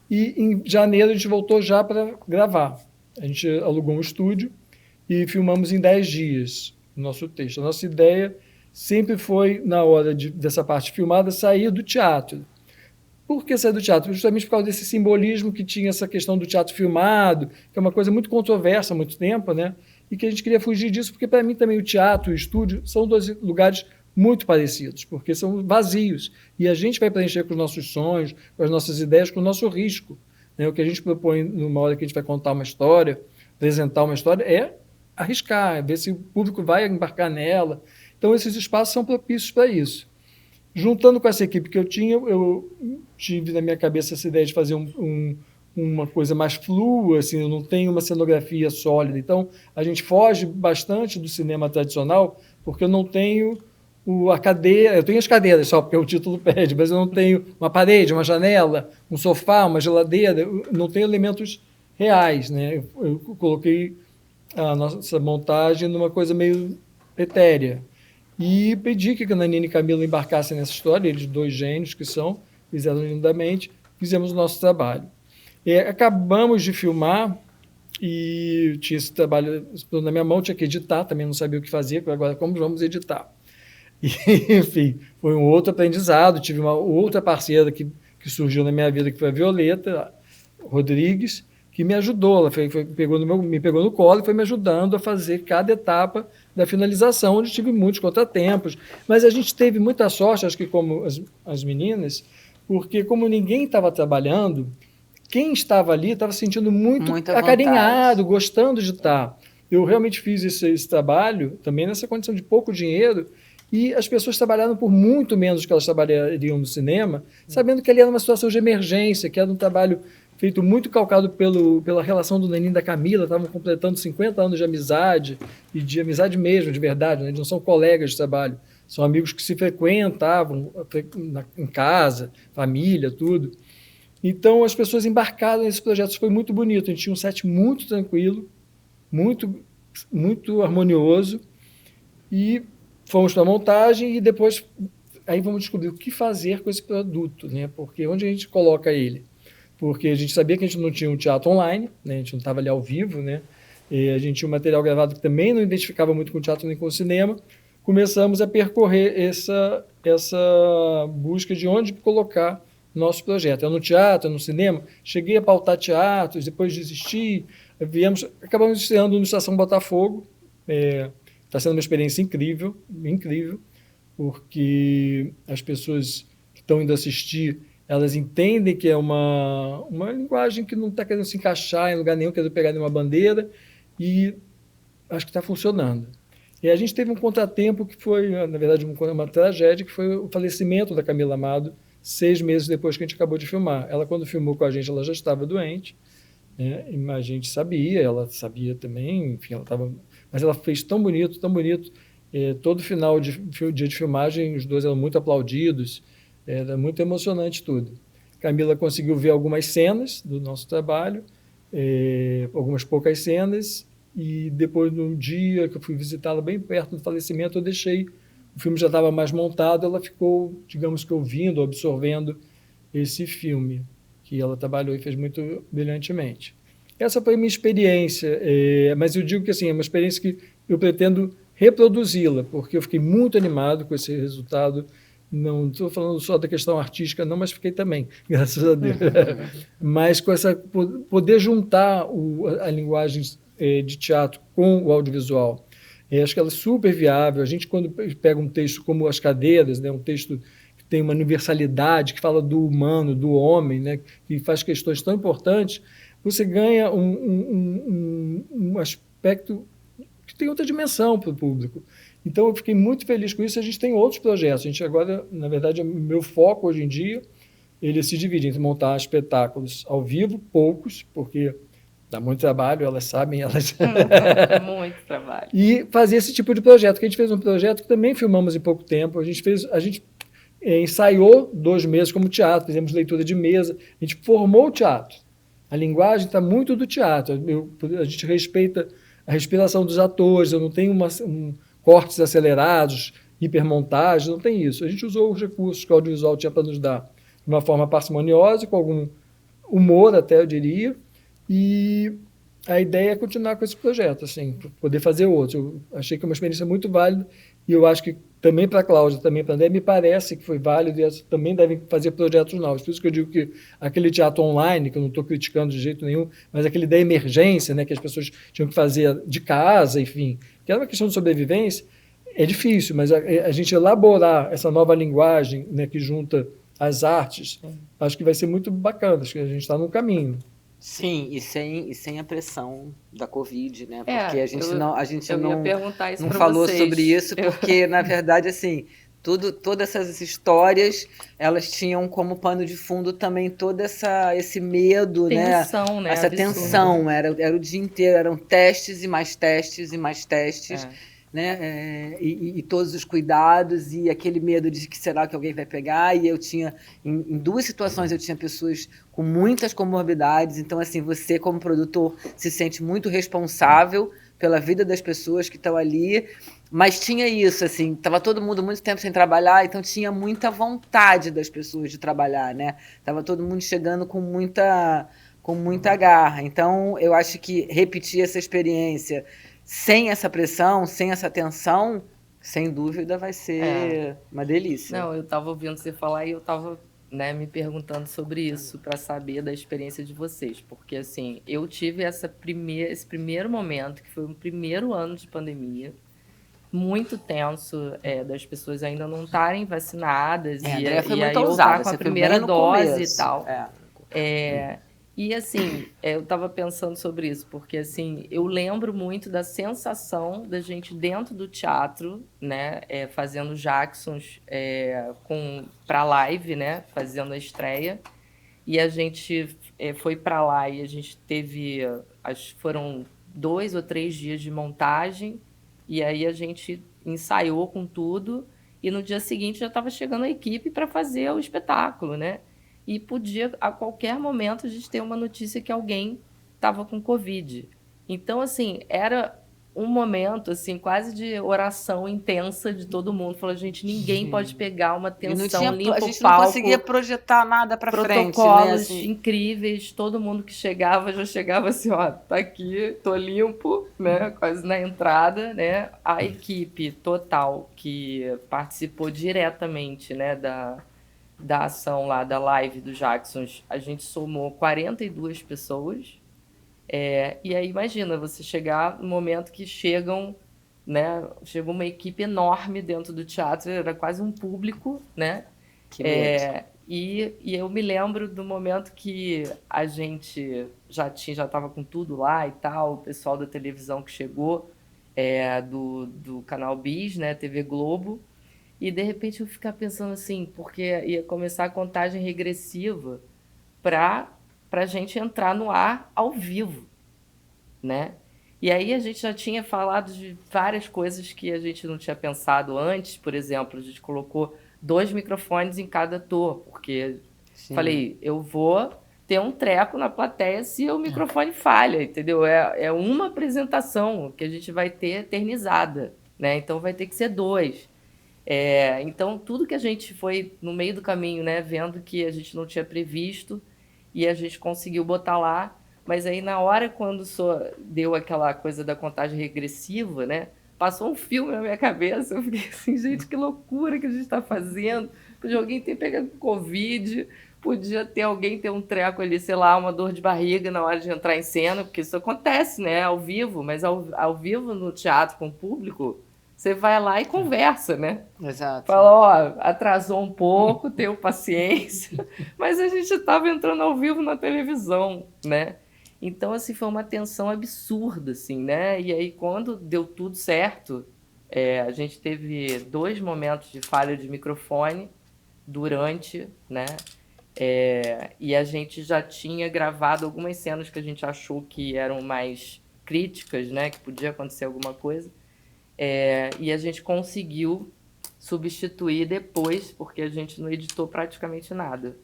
e em janeiro a gente voltou já para gravar. A gente alugou um estúdio e filmamos em 10 dias o nosso texto. A nossa ideia sempre foi, na hora dessa parte filmada, sair do teatro. Por que sair do teatro? Justamente por causa desse simbolismo que tinha essa questão do teatro filmado, que é uma coisa muito controversa há muito tempo, né? E que a gente queria fugir disso, porque para mim também o teatro e o estúdio são 2 lugares muito parecidos, porque são vazios, e a gente vai preencher com os nossos sonhos, com as nossas ideias, com o nosso risco, né? O que a gente propõe numa hora que a gente vai contar uma história, apresentar uma história, é arriscar, ver se o público vai embarcar nela. Então esses espaços são propícios para isso. Juntando com essa equipe que eu tinha, eu tive na minha cabeça essa ideia de fazer uma coisa mais flua, assim, eu não tenho uma cenografia sólida. Então, a gente foge bastante do cinema tradicional, porque eu não tenho a cadeira, eu tenho as cadeiras só, porque o título pede, mas eu não tenho uma parede, uma janela, um sofá, uma geladeira, eu não tenho elementos reais, né? Eu coloquei a nossa montagem numa coisa meio etérea. E pedi que a Nanina e Camila embarcassem nessa história, eles dois gênios que são, fizeram lindamente, fizemos o nosso trabalho. Acabamos de filmar e tinha esse trabalho na minha mão, tinha que editar, também não sabia o que fazer, agora como vamos editar? E, enfim, foi um outro aprendizado, tive uma outra parceira que surgiu na minha vida, que foi a Violeta Rodrigues, que me ajudou, ela me pegou no colo e foi me ajudando a fazer cada etapa da finalização, onde tive muitos contratempos, mas a gente teve muita sorte, acho que como as meninas, porque como ninguém estava trabalhando, quem estava ali estava se sentindo muito acarinhado, gostando de estar. Eu realmente fiz esse trabalho, também nessa condição de pouco dinheiro, e as pessoas trabalharam por muito menos do que elas trabalhariam no cinema, sabendo que ali era uma situação de emergência, que era um trabalho feito muito calcado pela relação do Nanina e da Camila, estavam completando 50 anos de amizade, e de amizade mesmo, de verdade, né? Eles não são colegas de trabalho, são amigos que se frequentavam em casa, família, tudo. Então, as pessoas embarcaram nesse projeto, foi muito bonito, a gente tinha um set muito tranquilo, muito, muito harmonioso, e fomos para a montagem e depois aí vamos descobrir o que fazer com esse produto, né? Porque onde a gente coloca ele? Porque a gente sabia que a gente não tinha um teatro online, né? A gente não estava ali ao vivo, né? E a gente tinha um material gravado que também não identificava muito com o teatro nem com o cinema. Começamos a percorrer essa busca de onde colocar nosso projeto. É no teatro, é no cinema. Cheguei a pautar teatros, depois desisti. Acabamos estreando no Estação Botafogo. Está sendo uma experiência incrível, incrível, porque as pessoas que estão indo assistir, elas entendem que é uma linguagem que não está querendo se encaixar em lugar nenhum, querendo pegar nenhuma bandeira, e acho que está funcionando. E a gente teve um contratempo que foi, na verdade, uma tragédia, que foi o falecimento da Camila Amado, 6 meses depois que a gente acabou de filmar. Ela, quando filmou com a gente, ela já estava doente, né? A gente sabia, ela sabia também, enfim, ela estava... Mas ela fez tão bonito, tão bonito. Todo final dia de filmagem, os dois eram muito aplaudidos, era muito emocionante tudo. Camila conseguiu ver algumas cenas do nosso trabalho, algumas poucas cenas, e depois, no dia que eu fui visitá-la, bem perto do falecimento, eu deixei, o filme já estava mais montado, ela ficou, digamos que ouvindo, absorvendo esse filme, que ela trabalhou e fez muito brilhantemente. Essa foi a minha experiência, mas eu digo que assim, é uma experiência que eu pretendo reproduzi-la, porque eu fiquei muito animado com esse resultado. Não estou falando só da questão artística, não, mas fiquei também, graças a Deus. Mas com essa poder juntar a linguagem de teatro com o audiovisual. Acho que ela é super viável. A gente, quando pega um texto como As Cadeiras, né, um texto que tem uma universalidade, que fala do humano, do homem, né, que faz questões tão importantes, você ganha um aspecto que tem outra dimensão para o público. Então, eu fiquei muito feliz com isso. A gente tem outros projetos. A gente agora, na verdade, meu foco hoje em dia, ele se divide entre montar espetáculos ao vivo, poucos, porque dá muito trabalho, elas sabem, Muito trabalho. E fazer esse tipo de projeto, que a gente fez um projeto que também filmamos em pouco tempo. A gente ensaiou 2 meses como teatro, fizemos leitura de mesa, a gente formou o teatro. A linguagem está muito do teatro. A gente respeita a respiração dos atores, eu não tenho cortes acelerados, hipermontagem, não tem isso. A gente usou os recursos que o audiovisual tinha para nos dar de uma forma parcimoniosa, com algum humor até, eu diria, e a ideia é continuar com esse projeto, assim, poder fazer outros. Eu achei que é uma experiência muito válida, e eu acho que também para a Cláudia, também para a André, me parece que foi válido, e elas também devem fazer projetos novos. Por isso que eu digo que aquele teatro online, que eu não estou criticando de jeito nenhum, mas aquele da emergência, né, que as pessoas tinham que fazer de casa, enfim, que era uma questão de sobrevivência, é difícil, mas a gente elaborar essa nova linguagem, né, que junta as artes, acho que vai ser muito bacana, acho que a gente está no caminho. Sim, e sem a pressão da Covid, né? Porque a gente não ia perguntar isso não pra falou vocês. sobre isso, porque, na verdade, assim, Todas essas histórias, elas tinham como pano de fundo também todo esse medo, Tensão, né? Essa Absurda. tensão, era o dia inteiro, eram testes e mais testes e mais testes, né? E todos os cuidados e aquele medo de que será que alguém vai pegar. E eu tinha, em 2 situações, eu tinha pessoas com muitas comorbidades. Então, assim, você como produtor se sente muito responsável pela vida das pessoas que estão ali. Mas tinha isso, assim, estava todo mundo muito tempo sem trabalhar, então tinha muita vontade das pessoas de trabalhar, né? Tava todo mundo chegando com muita garra. Então, eu acho que repetir essa experiência sem essa pressão, sem essa tensão, sem dúvida vai ser uma delícia. Não, eu estava ouvindo você falar e eu estava, né, me perguntando sobre isso para saber da experiência de vocês, porque assim, eu tive esse primeiro momento, que foi o primeiro ano de pandemia, muito tenso, das pessoas ainda não estarem vacinadas, A Andrea foi e muito aí eu ousada, estar com a você foi bem primeira no dose começo. e tal. E assim, eu estava pensando sobre isso, porque assim, eu lembro muito da sensação da gente dentro do teatro, né, fazendo Jacksons para live, né, fazendo a estreia, e a gente foi para lá e a gente teve, foram 2 ou 3 dias de montagem, e aí a gente ensaiou com tudo, e no dia seguinte já estava chegando a equipe para fazer o espetáculo, né? E podia, a qualquer momento, a gente ter uma notícia que alguém estava com Covid. Então, assim, era um momento, assim, quase de oração intensa de todo mundo. Falou, gente, ninguém pode pegar uma tensão, limpa a o gente não palco. conseguia projetar nada para frente, né? Protocolos Assim, incríveis, todo mundo que chegava já chegava assim, ó, tá aqui, tô limpo, né, quase na entrada, né, a equipe total que participou diretamente, né, da ação lá, da live do Jacksons, a gente somou 42 pessoas, e aí imagina, você chegar no momento que chegam, né, chegou uma equipe enorme dentro do teatro, era quase um público, né, que medo. e eu me lembro do momento que a gente já estava com tudo lá e tal, o pessoal da televisão que chegou, do canal Bis, né, TV Globo, e de repente eu ficar pensando assim, porque ia começar a contagem regressiva para a gente entrar no ar ao vivo, né? E aí a gente já tinha falado de várias coisas que a gente não tinha pensado antes. Por exemplo, a gente colocou 2 microfones em cada ator, porque falei, eu vou ter um treco na plateia se o microfone falha, entendeu? É uma apresentação que a gente vai ter eternizada, né? Então vai ter que ser 2. Então tudo que a gente foi no meio do caminho, né, vendo que a gente não tinha previsto e a gente conseguiu botar lá. Mas aí, na hora, quando deu aquela coisa da contagem regressiva, né? Passou um filme na minha cabeça. Eu fiquei assim, gente, que loucura que a gente está fazendo. Podia alguém ter pegado Covid, podia ter alguém ter um treco ali, sei lá, uma dor de barriga na hora de entrar em cena, porque isso acontece, né? Ao vivo, mas ao vivo no teatro com o público, você vai lá e conversa, né? Exato. Fala, ó, atrasou um pouco, tenha paciência. Mas a gente estava entrando ao vivo na televisão, né? Então, assim, foi uma tensão absurda, assim, né? E aí, quando deu tudo certo, a gente teve 2 momentos de falha de microfone durante, né? E a gente já tinha gravado algumas cenas que a gente achou que eram mais críticas, né? Que podia acontecer alguma coisa. E a gente conseguiu substituir depois, porque a gente não editou praticamente nada.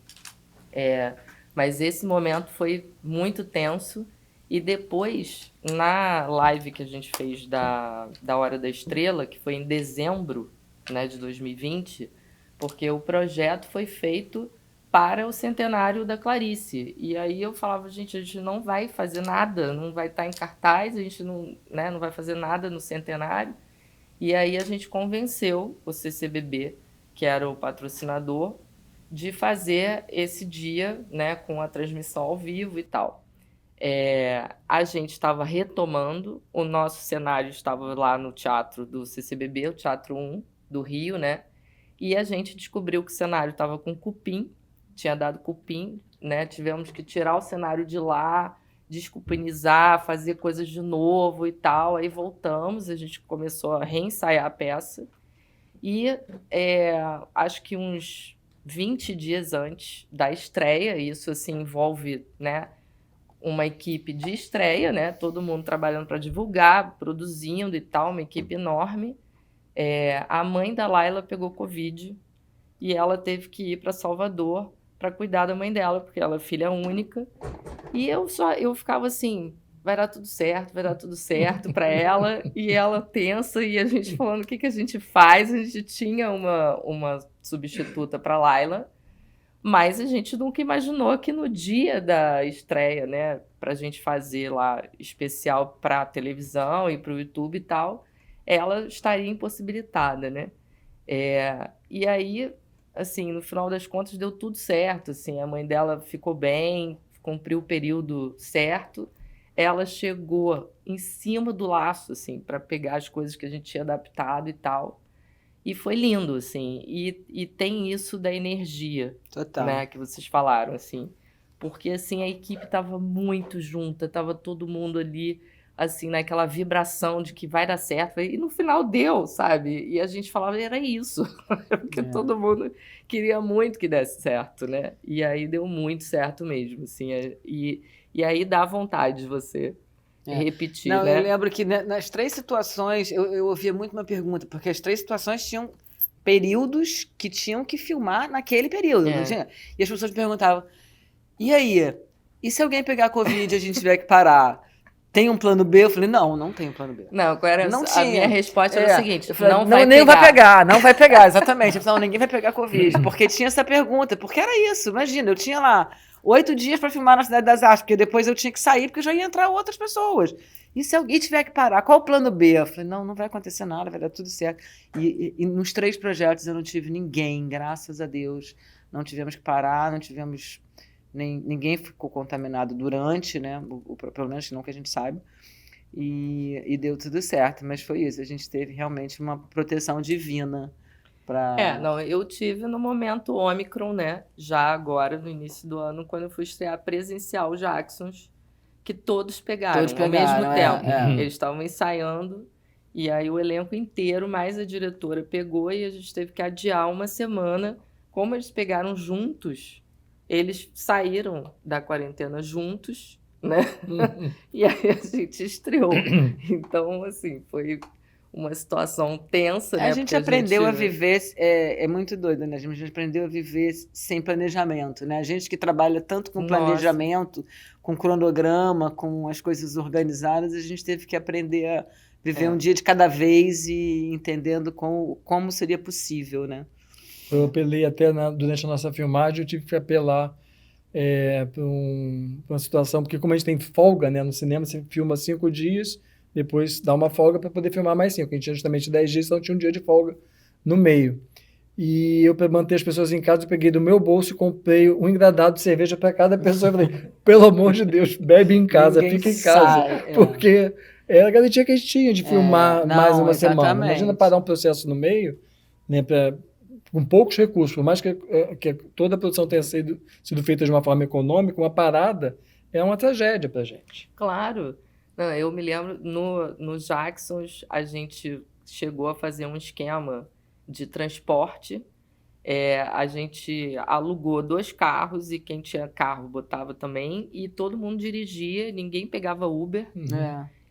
Mas esse momento foi muito tenso. E depois, na live que a gente fez da Hora da Estrela, que foi em dezembro, né, de 2020, porque o projeto foi feito para o centenário da Clarice. E aí eu falava, gente, a gente não vai fazer nada, não vai estar em cartaz, a gente não, né, não vai fazer nada no centenário. E aí a gente convenceu o CCBB, que era o patrocinador, de fazer esse dia, né, com a transmissão ao vivo e tal. A gente estava retomando, o nosso cenário estava lá no teatro do CCBB, o Teatro 1 do Rio, né? E a gente descobriu que o cenário estava com cupim, tinha dado cupim, né? Tivemos que tirar o cenário de lá, descupinizar, fazer coisas de novo e tal. Aí voltamos, a gente começou a reensaiar a peça. E acho que uns 20 dias antes da estreia, isso assim envolve, né, uma equipe de estreia, né, todo mundo trabalhando para divulgar, produzindo e tal, uma equipe enorme. A mãe da Laila pegou Covid e ela teve que ir para Salvador para cuidar da mãe dela, porque ela é filha única. E eu ficava assim, vai dar tudo certo para ela. E ela tensa, e a gente falando o que a gente faz. A gente tinha uma substituta para Laila, mas a gente nunca imaginou que no dia da estreia, né, pra gente fazer lá especial pra televisão e pro YouTube e tal, ela estaria impossibilitada, né? E aí, assim, no final das contas deu tudo certo, assim, a mãe dela ficou bem, cumpriu o período certo. Ela chegou em cima do laço, assim, para pegar as coisas que a gente tinha adaptado e tal. E foi lindo, assim. E tem isso da energia, Total. né, que vocês falaram, assim. Porque, assim, a equipe estava muito junta, estava todo mundo ali, assim, naquela vibração de que vai dar certo. E no final deu, sabe? E a gente falava, era isso. Porque todo mundo queria muito que desse certo, né? E aí deu muito certo mesmo, assim. E aí dá vontade de você repetir, Não, né? eu lembro que nas 3 situações, eu ouvia muito uma pergunta, porque as 3 situações tinham períodos que tinham que filmar naquele período, não tinha? E as pessoas me perguntavam, e aí? E se alguém pegar Covid e a gente tiver que parar? Tem um plano B? Eu falei, não tem um plano B. Não, qual era Não a tinha. minha resposta era o seguinte, Eu falei, não vai pegar, exatamente. Eu falei, não, ninguém vai pegar Covid, porque tinha essa pergunta, porque era isso, imagina, eu tinha lá 8 dias para filmar na Cidade das Artes, porque depois eu tinha que sair, porque já ia entrar outras pessoas. E se alguém tiver que parar, qual o plano B? Eu falei, não vai acontecer nada, vai dar tudo certo. E nos 3 projetos eu não tive ninguém, graças a Deus, não tivemos que parar, não tivemos... ninguém ficou contaminado durante, né? Pelo menos não que a gente saiba. E deu tudo certo, mas foi isso. A gente teve realmente uma proteção divina para. não, eu tive no momento Ômicron, né? Já agora, no início do ano, quando eu fui estrear presencial o Jacksons, que todos pegaram ao mesmo tempo. Eles estavam ensaiando, e aí o elenco inteiro, mais a diretora, pegou e a gente teve que adiar uma semana. Como eles pegaram juntos, eles saíram da quarentena juntos, né? E aí a gente estreou. Então, assim, foi uma situação tensa, né? A gente aprendeu a viver, é muito doido, né? A gente aprendeu a viver sem planejamento, né? A gente que trabalha tanto com planejamento, com cronograma, com as coisas organizadas, a gente teve que aprender a viver um dia de cada vez e entendendo como seria possível, né? Eu apelei até durante a nossa filmagem, eu tive que apelar para uma situação, porque como a gente tem folga, né, no cinema, você filma 5 dias, depois dá uma folga para poder filmar mais 5. A gente tinha justamente 10 dias, então tinha um dia de folga no meio. E eu, para manter as pessoas em casa, eu peguei do meu bolso e comprei um engradado de cerveja para cada pessoa. Eu falei, pelo amor de Deus, bebe em casa, fica em casa. Porque era a garantia que a gente tinha de filmar mais uma semana. Imagina parar um processo no meio, né, com poucos recursos, por mais que toda a produção tenha sido feita de uma forma econômica, uma parada é uma tragédia para a gente. Claro. Não, eu me lembro, no Jacksons, a gente chegou a fazer um esquema de transporte. A gente alugou 2 carros e quem tinha carro botava também, e todo mundo dirigia, ninguém pegava Uber.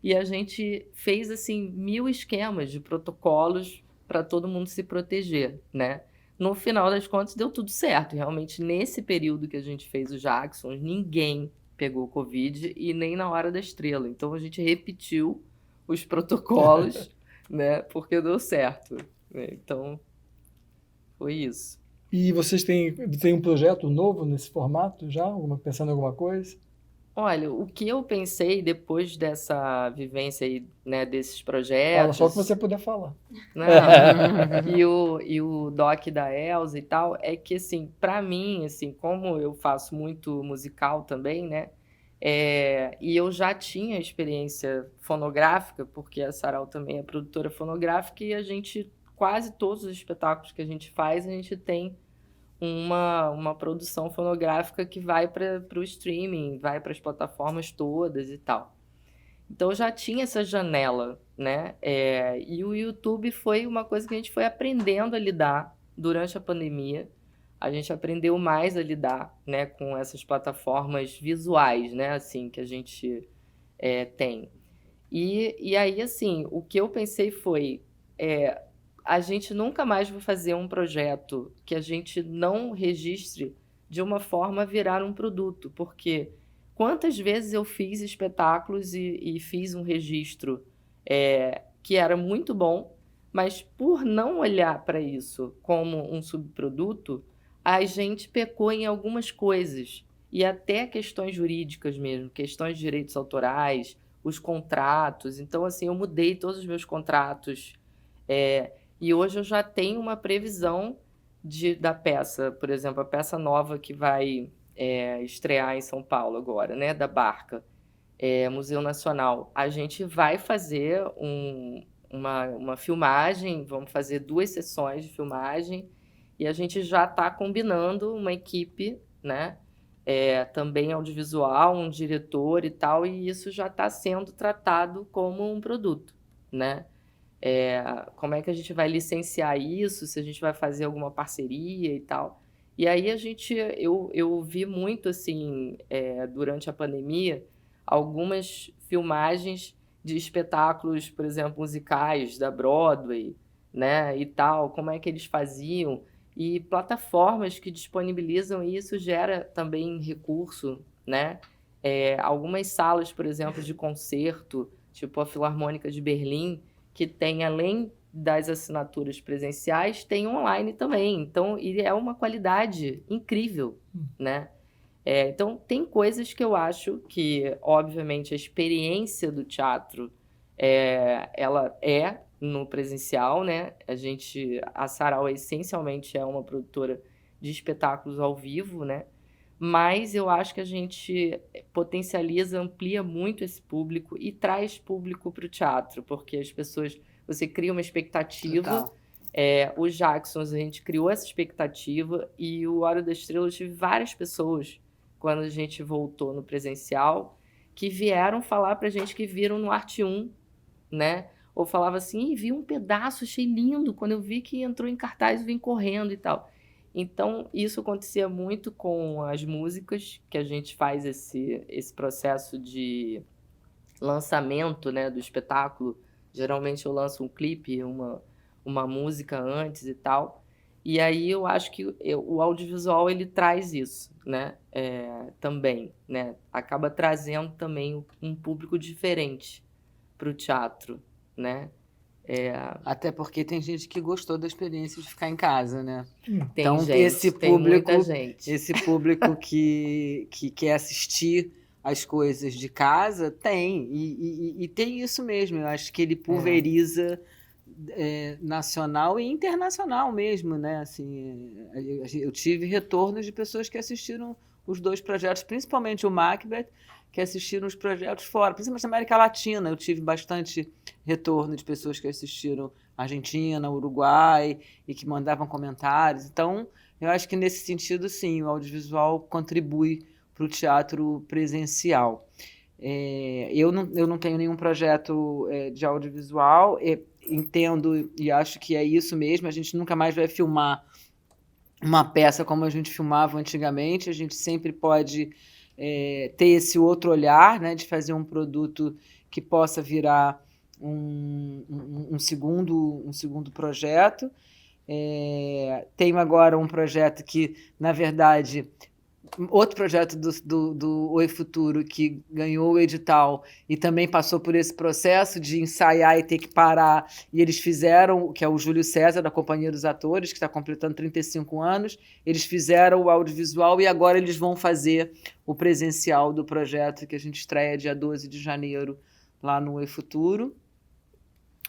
E a gente fez, assim, 1000 esquemas de protocolos para todo mundo se proteger, né? No final das contas, deu tudo certo. Realmente, nesse período que a gente fez o Jacksons, ninguém pegou Covid e nem na hora da estrela. Então, a gente repetiu os protocolos, né? Porque deu certo. Né? Então, foi isso. E vocês têm um projeto novo nesse formato já? Pensando em alguma coisa? Olha, o que eu pensei depois dessa vivência aí, né, desses projetos... Fala só o que você puder falar. Não, e o doc da Elza e tal, é que, assim, pra mim, assim, como eu faço muito musical também, né, e eu já tinha experiência fonográfica, porque a Sarau também é produtora fonográfica, e a gente, quase todos os espetáculos que a gente faz, a gente tem uma produção fonográfica que vai para o streaming, vai para as plataformas todas e tal. Então já tinha essa janela, né? E o YouTube foi uma coisa que a gente foi aprendendo a lidar durante a pandemia. A gente aprendeu mais a lidar, né, com essas plataformas visuais, né, assim, que a gente tem. E aí, assim, o que eu pensei foi, a gente nunca mais vai fazer um projeto que a gente não registre de uma forma a virar um produto, porque quantas vezes eu fiz espetáculos e fiz um registro que era muito bom, mas por não olhar para isso como um subproduto, a gente pecou em algumas coisas, e até questões jurídicas mesmo, questões de direitos autorais, os contratos. Então, assim, eu mudei todos os meus contratos, e hoje eu já tenho uma previsão da peça, por exemplo, a peça nova que vai estrear em São Paulo agora, né, da Barca, Museu Nacional. A gente vai fazer uma filmagem, vamos fazer 2 sessões de filmagem, e a gente já está combinando uma equipe, né, também audiovisual, um diretor e tal, e isso já está sendo tratado como um produto, né? Como é que a gente vai licenciar isso, se a gente vai fazer alguma parceria e tal. E aí eu vi muito, assim, durante a pandemia, algumas filmagens de espetáculos, por exemplo, musicais da Broadway, né, e tal, como é que eles faziam, e plataformas que disponibilizam isso gera também recurso, né? Algumas salas, por exemplo, de concerto, tipo a Filarmônica de Berlim, que tem, além das assinaturas presenciais, tem online também. Então, e é uma qualidade incrível, né? Então, tem coisas que eu acho que, obviamente, a experiência do teatro, ela no presencial, né? A Sarau essencialmente é uma produtora de espetáculos ao vivo, né? Mas eu acho que a gente potencializa, amplia muito esse público e traz público para o teatro, porque você cria uma expectativa. Total. O Jacksons, a gente criou essa expectativa, e o Hora da Estrela, eu tive várias pessoas, quando a gente voltou no presencial, que vieram falar pra gente que viram no Arte 1, né? Ou falava assim, vi um pedaço, achei lindo, quando eu vi que entrou em cartaz, eu vim correndo e tal. Então, isso acontecia muito com as músicas, que a gente faz esse processo de lançamento, né, do espetáculo. Geralmente eu lanço um clipe, uma música antes e tal. E aí eu acho que o audiovisual, ele traz isso, né, também, né? Acaba trazendo também um público diferente para o teatro, né? Até porque tem gente que gostou da experiência de ficar em casa, né? Tem Então, gente, tem muita gente. esse público que quer assistir as coisas de casa, tem. E tem isso mesmo. Eu acho que ele pulveriza nacional e internacional mesmo, né? Assim, eu tive retornos de pessoas que assistiram os 2 projetos, principalmente o Macbeth, que assistiram os projetos fora, principalmente na América Latina. Eu tive bastante retorno de pessoas que assistiram Argentina, Uruguai, e que mandavam comentários. Então, eu acho que nesse sentido, sim, o audiovisual contribui para o teatro presencial. Eu não tenho nenhum projeto de audiovisual, entendo e acho que é isso mesmo. A gente nunca mais vai filmar uma peça como a gente filmava antigamente. A gente sempre pode ter esse outro olhar, né, de fazer um produto que possa virar um segundo projeto. Tenho agora um projeto que, na verdade, outro projeto do Oi Futuro, que ganhou o edital e também passou por esse processo de ensaiar e ter que parar, e eles fizeram, que é o Júlio César, da Companhia dos Atores, que está completando 35 anos, eles fizeram o audiovisual e agora eles vão fazer o presencial do projeto, que a gente estreia dia 12 de janeiro lá no Oi Futuro,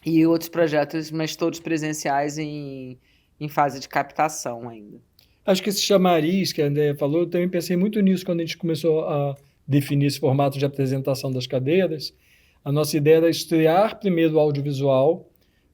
e outros projetos, mas todos presenciais em fase de captação ainda. Acho que esse chamariz que a Andréia falou, eu também pensei muito nisso quando a gente começou a definir esse formato de apresentação das cadeiras. A nossa ideia era estrear primeiro o audiovisual.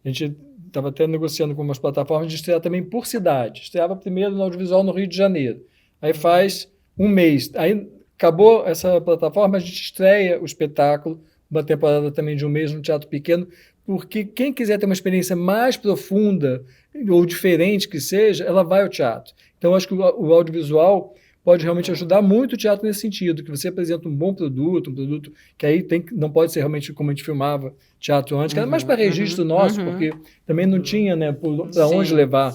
A gente estava até negociando com umas plataformas de estrear também por cidade. Estreava primeiro no audiovisual no Rio de Janeiro. Aí faz um mês. Aí acabou essa plataforma, a gente estreia o espetáculo uma temporada também de um mês no teatro pequeno, porque quem quiser ter uma experiência mais profunda ou diferente que seja, ela vai ao teatro. Então, eu acho que o audiovisual pode realmente ajudar muito o teatro nesse sentido, que você apresenta um bom produto, um produto que aí não pode ser realmente como a gente filmava teatro antes, que era mais para registro nosso, porque também não tinha, né, para onde levar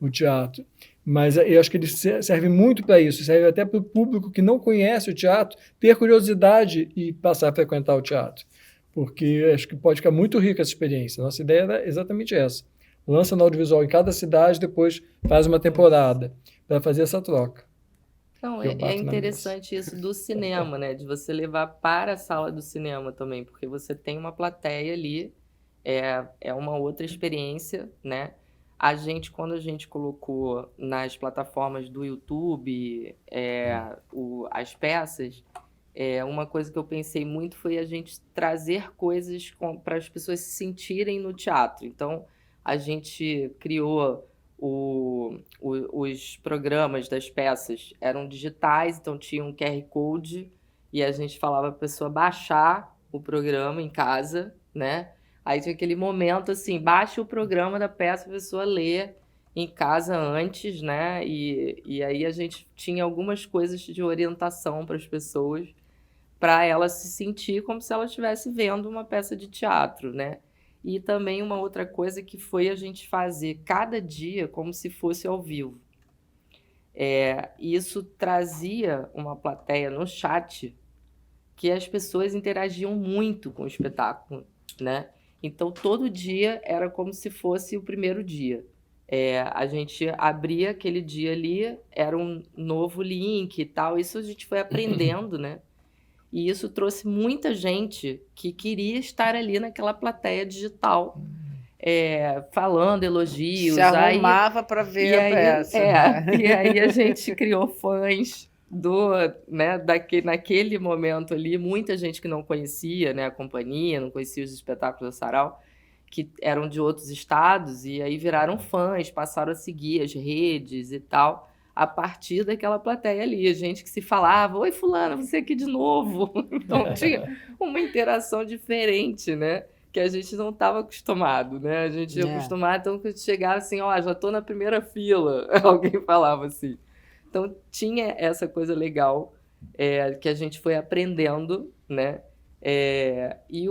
o teatro. Mas eu acho que ele serve muito para isso, serve até para o público que não conhece o teatro ter curiosidade e passar a frequentar o teatro, porque acho que pode ficar muito rica essa experiência. Nossa ideia era exatamente essa. Lança no audiovisual em cada cidade, depois faz uma temporada para fazer essa troca. Não, é interessante isso do cinema, né? De você levar para a sala do cinema também, porque você tem uma plateia ali, é uma outra experiência, né? Quando a gente colocou nas plataformas do YouTube as peças, uma coisa que eu pensei muito foi a gente trazer coisas para as pessoas se sentirem no teatro. Então, a gente criou os programas das peças, eram digitais, então tinha um QR Code e a gente falava para a pessoa baixar o programa em casa, né? Aí tinha aquele momento assim, baixe o programa da peça para a pessoa ler em casa antes, né? E aí a gente tinha algumas coisas de orientação para as pessoas, para ela se sentir como se ela estivesse vendo uma peça de teatro, né? E também uma outra coisa que foi a gente fazer cada dia como se fosse ao vivo. Isso trazia uma plateia no chat que as pessoas interagiam muito com o espetáculo, né? Então, todo dia era como se fosse o primeiro dia. A gente abria aquele dia ali, era um novo link e tal. Isso a gente foi aprendendo, né? E isso trouxe muita gente que queria estar ali naquela plateia digital, falando elogios. Se arrumava para ver a peça. E aí a gente criou fãs naquele momento ali, muita gente que não conhecia, né, a companhia, não conhecia os espetáculos da Sarau, que eram de outros estados, e aí viraram fãs, passaram a seguir as redes e tal, a partir daquela plateia ali, gente que se falava, oi fulana, você aqui de novo. Então tinha uma interação diferente, né? Que a gente não estava acostumado, né? A gente ia acostumado, então, quando chegava assim, ó, já estou na primeira fila, alguém falava assim. Então, tinha essa coisa legal que a gente foi aprendendo, né? E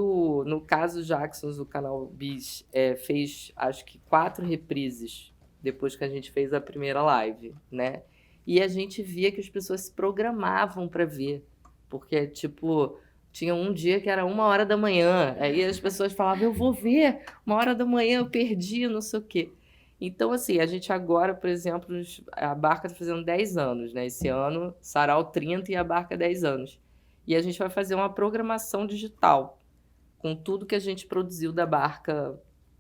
no caso Jacksons, o canal Bis fez, acho que 4 reprises depois que a gente fez a primeira live, né? E a gente via que as pessoas se programavam para ver, porque, tipo, tinha um dia que era 1h da manhã, aí as pessoas falavam, eu vou ver, 1h da manhã eu perdi, não sei o quê. Então, assim, a gente agora, por exemplo, a Barca está fazendo 10 anos, né? Esse ano, Sarau 30 e a Barca 10 anos. E a gente vai fazer uma programação digital com tudo que a gente produziu da Barca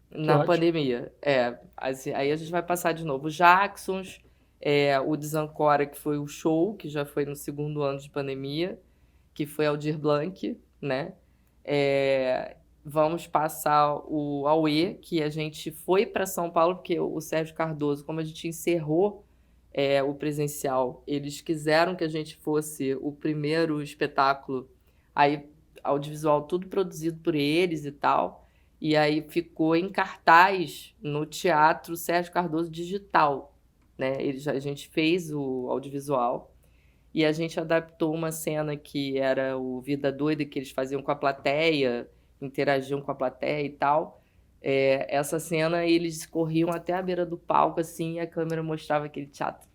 na pandemia. Assim, aí a gente vai passar de novo o Jacksons, o Desancora, que foi o show, que já foi no 2º ano de pandemia, que foi Aldir Blanc, né? Vamos passar o Aue, que a gente foi para São Paulo, porque o Sérgio Cardoso, como a gente encerrou o presencial, eles quiseram que a gente fosse o primeiro espetáculo, aí audiovisual tudo produzido por eles e tal, e aí ficou em cartaz no Teatro Sérgio Cardoso Digital, né? A gente fez o audiovisual e a gente adaptou uma cena que era o Vida Doida, que eles faziam com a plateia, interagiam com a plateia e tal. Essa cena, eles corriam até a beira do palco, assim, e a câmera mostrava aquele teatro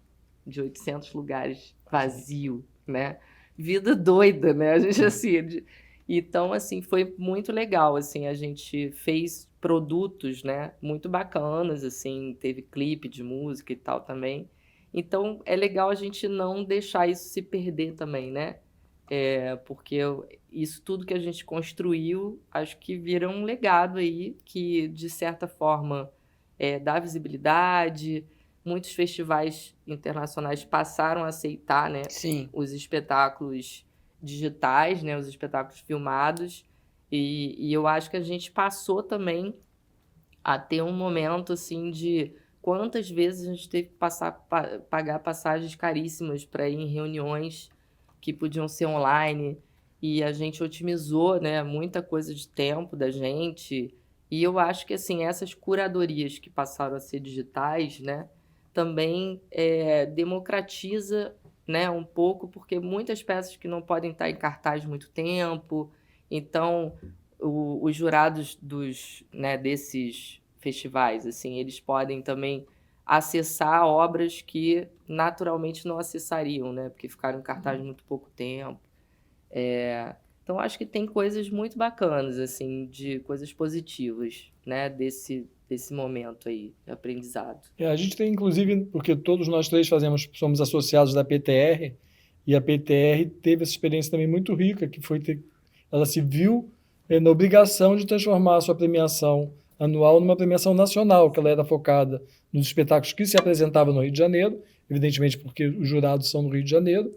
de 800 lugares vazio, né? Vida doida, né? A gente, assim... Então, assim, foi muito legal, assim, a gente fez produtos, né, muito bacanas, assim, teve clipe de música e tal também. Então, é legal a gente não deixar isso se perder também, né? Porque isso tudo que a gente construiu, acho que vira um legado aí que, de certa forma, dá visibilidade. Muitos festivais internacionais passaram a aceitar, né, os espetáculos digitais, né, os espetáculos filmados. E eu acho que a gente passou também a ter um momento assim de quantas vezes a gente teve que pagar passagens caríssimas para ir em reuniões que podiam ser online. e a gente otimizou, né, muita coisa de tempo da gente. E eu acho que assim, essas curadorias que passaram a ser digitais, né, também democratiza, né, um pouco, porque muitas peças que não podem estar em cartaz muito tempo, então os jurados né, desses festivais, assim, eles podem também acessar obras que naturalmente não acessariam, né, porque ficaram em cartaz muito pouco tempo. Então, acho que tem coisas muito bacanas, assim, de coisas positivas, né, desse momento aí de aprendizado. A gente tem, inclusive, porque todos nós três somos associados da PTR, e a PTR teve essa experiência também muito rica, que foi ela se viu na obrigação de transformar a sua premiação anual numa premiação nacional, que ela era focada nos espetáculos que se apresentavam no Rio de Janeiro, evidentemente porque os jurados são no Rio de Janeiro,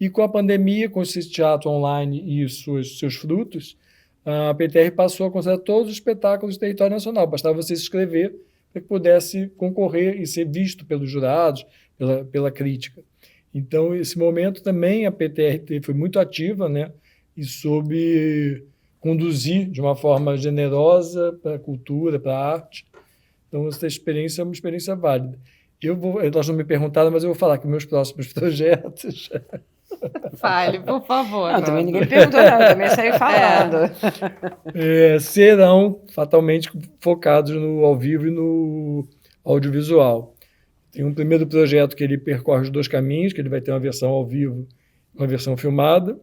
e com a pandemia, com esse teatro online e seus frutos, a PTR passou a considerar todos os espetáculos do território nacional. Bastava você se inscrever para que pudesse concorrer e ser visto pelos jurados, pela crítica. Então, esse momento também a PTR foi muito ativa, né, e soube conduzir de uma forma generosa para a cultura, para a arte. Então, essa experiência é uma experiência válida. Nós não me perguntaram, mas eu vou falar que meus próximos projetos... Fale, por favor. Não, também ninguém perguntou, não. Eu também saí falando. Serão fatalmente focados no ao vivo e no audiovisual. Tem um primeiro projeto que ele percorre os dois caminhos, que ele vai ter uma versão ao vivo e uma versão filmada.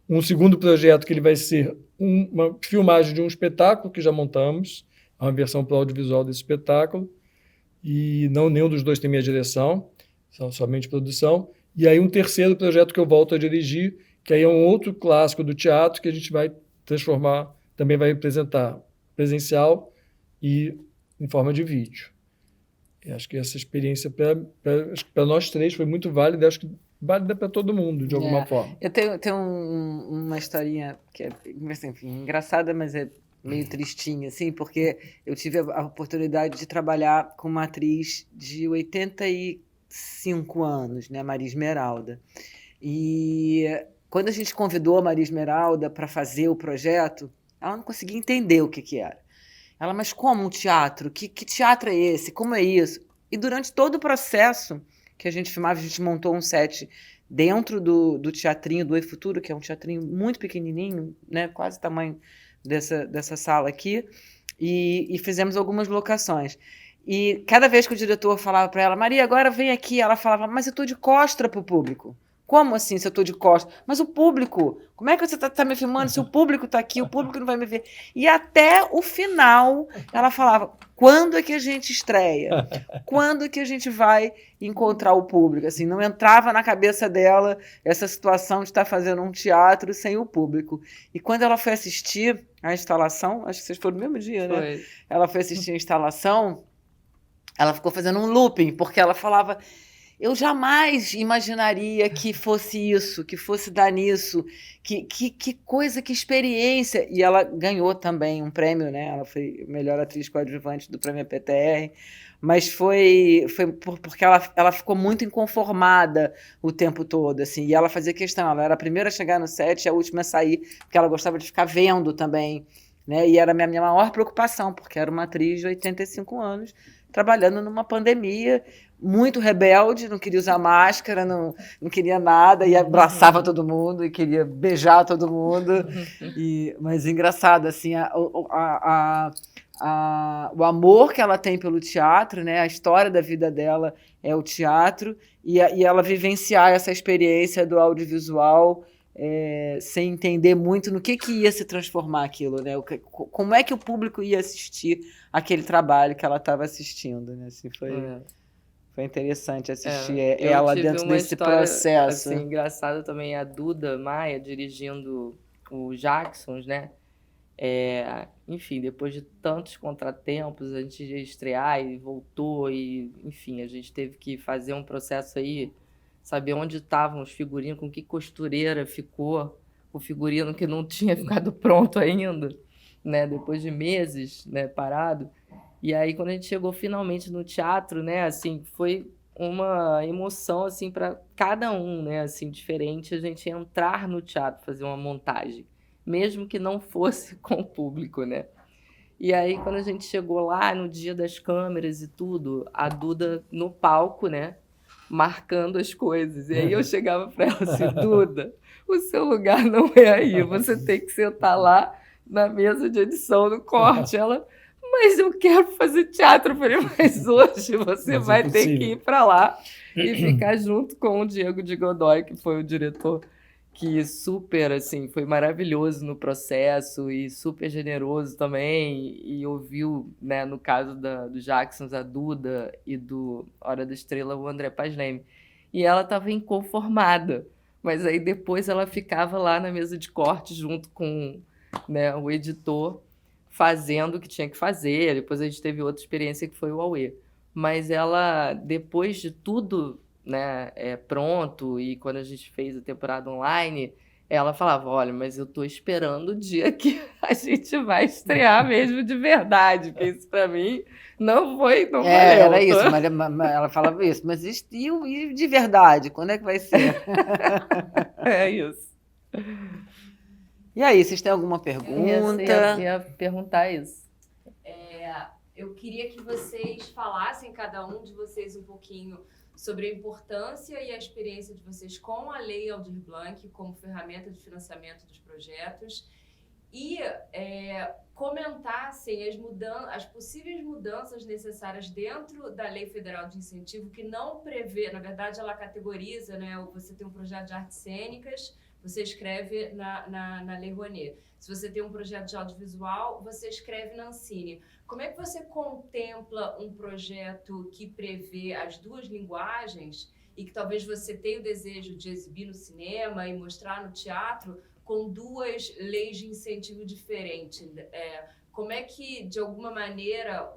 Um segundo projeto que ele vai ser uma filmagem de um espetáculo que já montamos, uma versão para o audiovisual desse espetáculo, e nenhum dos dois tem minha direção, são somente produção. E aí um terceiro projeto que eu volto a dirigir, que aí é um outro clássico do teatro que a gente vai transformar, também vai apresentar presencial e em forma de vídeo. Eu acho que essa experiência para nós três foi muito válida, acho que válida para todo mundo, de alguma forma. Eu tenho uma historinha que é, enfim, engraçada, mas é meio tristinha, assim, porque eu tive a oportunidade de trabalhar com uma atriz de 85 anos, né, Maria Esmeralda. E quando a gente convidou a Maria Esmeralda para fazer o projeto, ela não conseguia entender o que era. Ela, mas como um teatro? Que teatro é esse? Como é isso? E durante todo o processo que a gente filmava, a gente montou um set dentro do teatrinho do Oi Futuro, que é um teatrinho muito pequenininho, né, quase o tamanho dessa sala aqui, e fizemos algumas locações. E cada vez que o diretor falava para ela, Maria, agora vem aqui, ela falava, mas eu estou de costas para o público. Como assim se eu estou de costas? Mas o público, como é que você está me filmando se o público está aqui, o público não vai me ver? E até o final, ela falava, quando é que a gente estreia? Quando é que a gente vai encontrar o público? Assim, não entrava na cabeça dela essa situação de estar fazendo um teatro sem o público. E quando ela foi assistir a instalação, acho que vocês foram no mesmo dia, né? Foi. Ela foi assistir a instalação, ela ficou fazendo um looping, porque ela falava, eu jamais imaginaria que fosse isso, que fosse dar nisso, que coisa, que experiência. E ela ganhou também um prêmio, né? Ela foi melhor atriz coadjuvante do prêmio PTR, mas foi porque ela ficou muito inconformada o tempo todo, assim, e ela fazia questão, ela era a primeira a chegar no set e a última a sair, porque ela gostava de ficar vendo também, né? E era a minha maior preocupação, porque era uma atriz de 85 anos, trabalhando numa pandemia, muito rebelde, não queria usar máscara, não queria nada, e abraçava todo mundo, e queria beijar todo mundo. Mas engraçado, assim, o amor que ela tem pelo teatro, né? A história da vida dela é o teatro, e ela vivenciar essa experiência do audiovisual sem entender muito no que ia se transformar aquilo, né? Como é que o público ia assistir aquele trabalho que ela estava assistindo, né? Assim, foi interessante assistir ela dentro desse processo. Assim, engraçada também a Duda Maia dirigindo o Jacksons, né? Enfim, depois de tantos contratempos, a gente ia estrear e voltou, e enfim, a gente teve que fazer um processo aí, saber onde estavam os figurinos, com que costureira ficou o figurino que não tinha ficado pronto ainda, né? Depois de meses, né, parado. E aí, quando a gente chegou finalmente no teatro, né, assim, foi uma emoção assim para cada um, né, assim, diferente, a gente entrar no teatro, fazer uma montagem, mesmo que não fosse com o público, né? E aí, quando a gente chegou lá no dia das câmeras e tudo, a Duda no palco, né, marcando as coisas. E aí eu chegava para ela assim, Duda, o seu lugar não é aí, você tem que sentar lá na mesa de edição do corte. Ela, mas eu quero fazer teatro. Eu falei, mas hoje você Mas é vai ter que impossível. ir para lá e ficar junto com o Diego de Godoy, que foi o diretor que super, assim, foi maravilhoso no processo e super generoso também, e ouviu, né, no caso do Jackson, a Duda, e do Hora da Estrela, o André Paz Leme. E ela estava inconformada, mas aí depois ela ficava lá na mesa de corte junto com, né, o editor, fazendo o que tinha que fazer. Depois a gente teve outra experiência que foi o Aue. Mas ela, depois de tudo, né, pronto, e quando a gente fez a temporada online, ela falava, olha, mas eu tô esperando o dia que a gente vai estrear mesmo de verdade, porque isso para mim não valeu. Era isso, mas ela falava isso. Mas e de verdade, quando é que vai ser? É isso. E aí, vocês têm alguma Eu pergunta? ia perguntar isso. Eu queria que vocês falassem, cada um de vocês, um pouquinho sobre a importância e a experiência de vocês com a Lei Aldir Blanc como ferramenta de financiamento dos projetos e comentassem as possíveis mudanças necessárias dentro da Lei Federal de Incentivo, que não prevê, na verdade, ela categoriza, né? Você tem um projeto de artes cênicas, você escreve na Lei Rouanet. Se você tem um projeto de audiovisual, você escreve na Ancine. Como é que você contempla um projeto que prevê as duas linguagens e que talvez você tenha o desejo de exibir no cinema e mostrar no teatro com duas leis de incentivo diferentes? Como é que, de alguma maneira,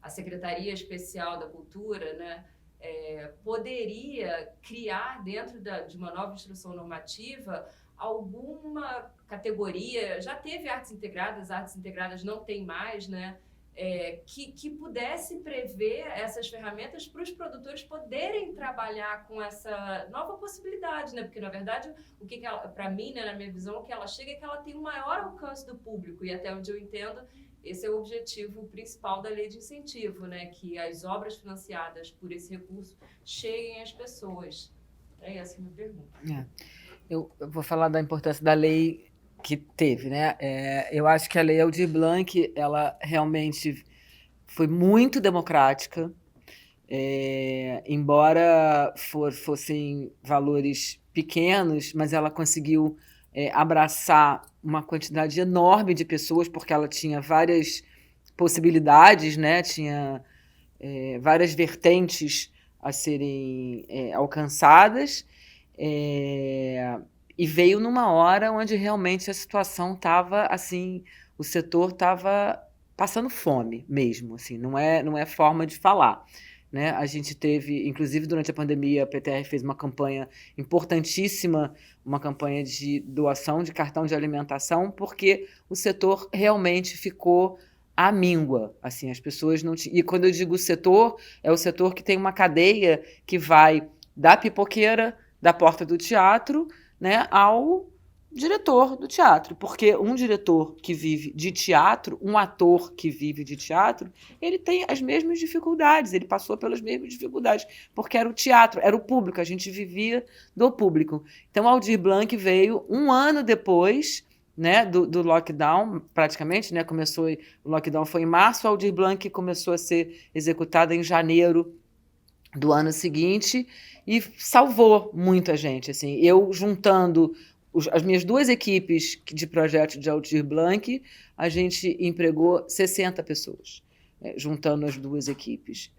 a Secretaria Especial da Cultura, né, poderia criar, dentro de uma nova instrução normativa, alguma categoria? Já teve artes integradas não tem mais, né? Que pudesse prever essas ferramentas para os produtores poderem trabalhar com essa nova possibilidade, né? Porque, na verdade, o que ela, para mim, né, na minha visão, o que ela chega é que ela tem um maior alcance do público, e até onde eu entendo, esse é o objetivo principal da lei de incentivo, né? Que as obras financiadas por esse recurso cheguem às pessoas. É essa a minha pergunta. Eu vou falar da importância da lei que teve, né? Eu acho que a Lei Aldir Blanc, ela realmente foi muito democrática, embora fossem valores pequenos, mas ela conseguiu abraçar uma quantidade enorme de pessoas, porque ela tinha várias possibilidades, né? Tinha várias vertentes a serem alcançadas, e veio numa hora onde realmente a situação estava assim, o setor estava passando fome mesmo, assim, não é forma de falar, né? A gente teve, inclusive durante a pandemia, a PTR fez uma campanha importantíssima, uma campanha de doação de cartão de alimentação, porque o setor realmente ficou à míngua, assim, as pessoas não tinham. E quando eu digo setor, é o setor que tem uma cadeia que vai da pipoqueira, da porta do teatro, né, ao diretor do teatro, porque um diretor que vive de teatro, um ator que vive de teatro, ele tem as mesmas dificuldades, ele passou pelas mesmas dificuldades, porque era o teatro, era o público, a gente vivia do público. Então, Aldir Blanc veio um ano depois, né, do lockdown, praticamente, né, o lockdown foi em março, a Aldir Blanc começou a ser executada em janeiro do ano seguinte e salvou muita gente, assim. Eu juntando as minhas duas equipes de projeto de Aldir Blanc, a gente empregou 60 pessoas, juntando as duas equipes.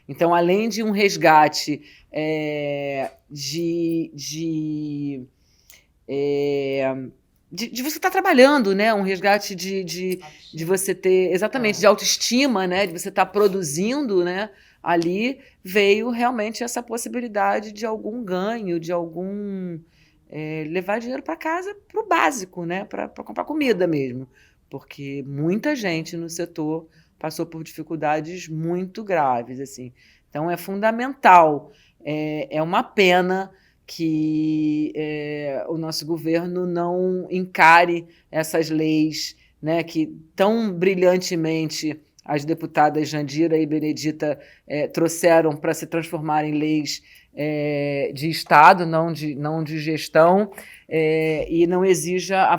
Então, além de um resgate de você estar trabalhando, né? Um resgate de você ter, exatamente, de autoestima, né? De você estar produzindo, né? Ali veio realmente essa possibilidade de algum ganho, de algum levar dinheiro para casa para o básico, né? Para comprar comida mesmo, porque muita gente no setor passou por dificuldades muito graves, assim. Então, Então, é fundamental. É uma pena que o nosso governo não encare essas leis, né, que tão brilhantemente as deputadas Jandira e Benedita trouxeram para se transformar em leis de Estado, não de gestão, e não exista a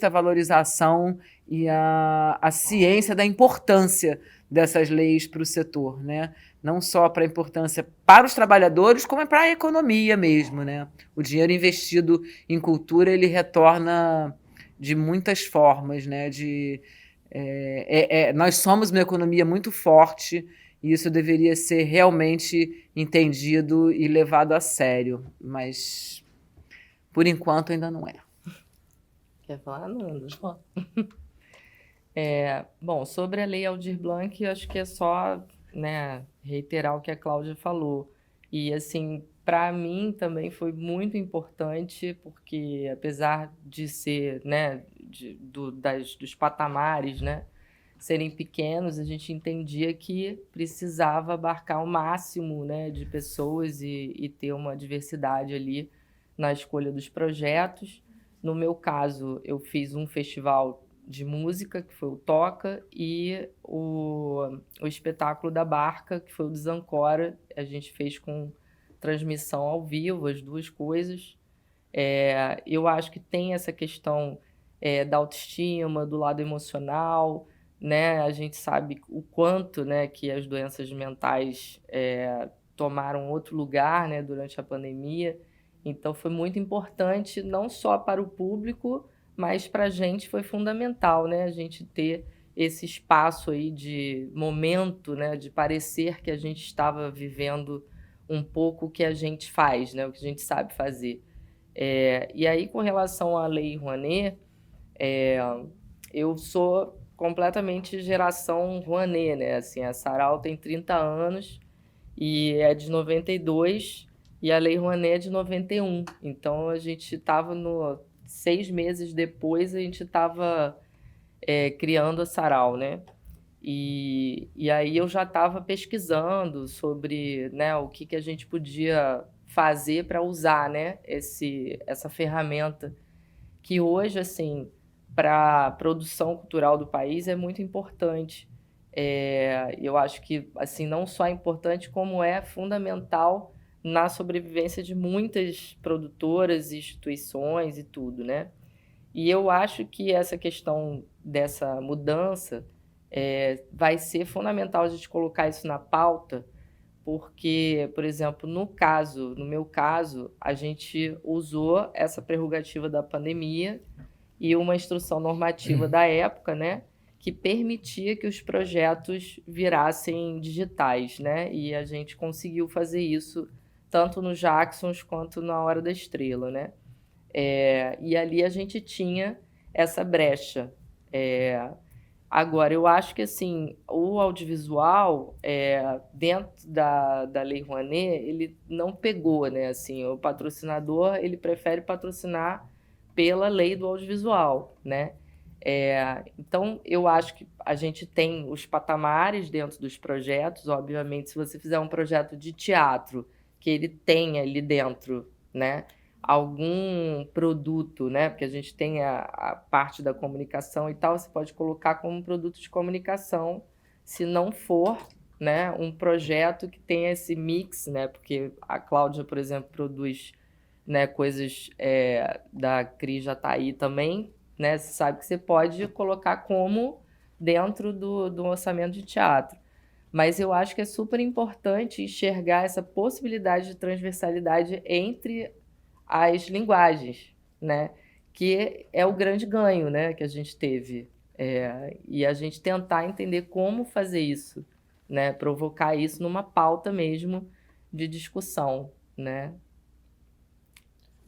valorização e a ciência da importância dessas leis para o setor, né? Não só para a importância para os trabalhadores, como para a economia mesmo, né? O dinheiro investido em cultura, ele retorna de muitas formas, né? Nós somos uma economia muito forte e isso deveria ser realmente entendido e levado a sério, mas por enquanto ainda não é. Quer falar, Nanda? Bom, sobre a Lei Aldir Blanc, acho que é só, né, reiterar o que a Cláudia falou. E, assim, para mim também foi muito importante, porque apesar de ser, né, dos patamares, né, serem pequenos, a gente entendia que precisava abarcar o máximo, né, de pessoas e ter uma diversidade ali na escolha dos projetos. No meu caso, eu fiz um festival de música, que foi o Toca, e o espetáculo da Barca, que foi o Desancora. A gente fez com transmissão ao vivo, as duas coisas. Eu acho que tem essa questão da autoestima, do lado emocional, né? A gente sabe o quanto, né, que as doenças mentais tomaram outro lugar, né, durante a pandemia. Então, foi muito importante, não só para o público, mas para a gente foi fundamental, né, a gente ter esse espaço aí de momento, né, de parecer que a gente estava vivendo um pouco o que a gente faz, né, o que a gente sabe fazer. E aí, com relação à Lei Rouanet, eu sou completamente geração Rouanet, né? Assim, a Sarau tem 30 anos e é de 92 e a Lei Rouanet é de 91. Então, a gente estava 6 meses depois, a gente estava criando a Sarau, né? E aí eu já estava pesquisando sobre, né, o que a gente podia fazer para usar, né, essa ferramenta que hoje, assim, para a produção cultural do país é muito importante. Eu acho que, assim, não só é importante, como é fundamental na sobrevivência de muitas produtoras, instituições e tudo, né? E eu acho que essa questão dessa mudança vai ser fundamental a gente colocar isso na pauta, porque, por exemplo, no meu caso, a gente usou essa prerrogativa da pandemia e uma instrução normativa da época, né, que permitia que os projetos virassem digitais, né? E a gente conseguiu fazer isso tanto no Jacksons quanto na Hora da Estrela, né? E ali a gente tinha essa brecha. Agora, eu acho que assim, o audiovisual, dentro da Lei Rouanet, ele não pegou, né? Assim, o patrocinador, ele prefere patrocinar pela lei do audiovisual, né? Então, eu acho que a gente tem os patamares dentro dos projetos. Obviamente, se você fizer um projeto de teatro, que ele tenha ali dentro, né, algum produto, né, porque a gente tem a parte da comunicação e tal, você pode colocar como produto de comunicação, se não for, né, um projeto que tenha esse mix, né, porque a Cláudia, por exemplo, produz, né, coisas da Cris Jataí também, né, você sabe que você pode colocar como dentro do orçamento de teatro. Mas eu acho que é super importante enxergar essa possibilidade de transversalidade entre as linguagens, né, que é o grande ganho, né, que a gente teve. E a gente tentar entender como fazer isso, né, provocar isso numa pauta mesmo de discussão, né.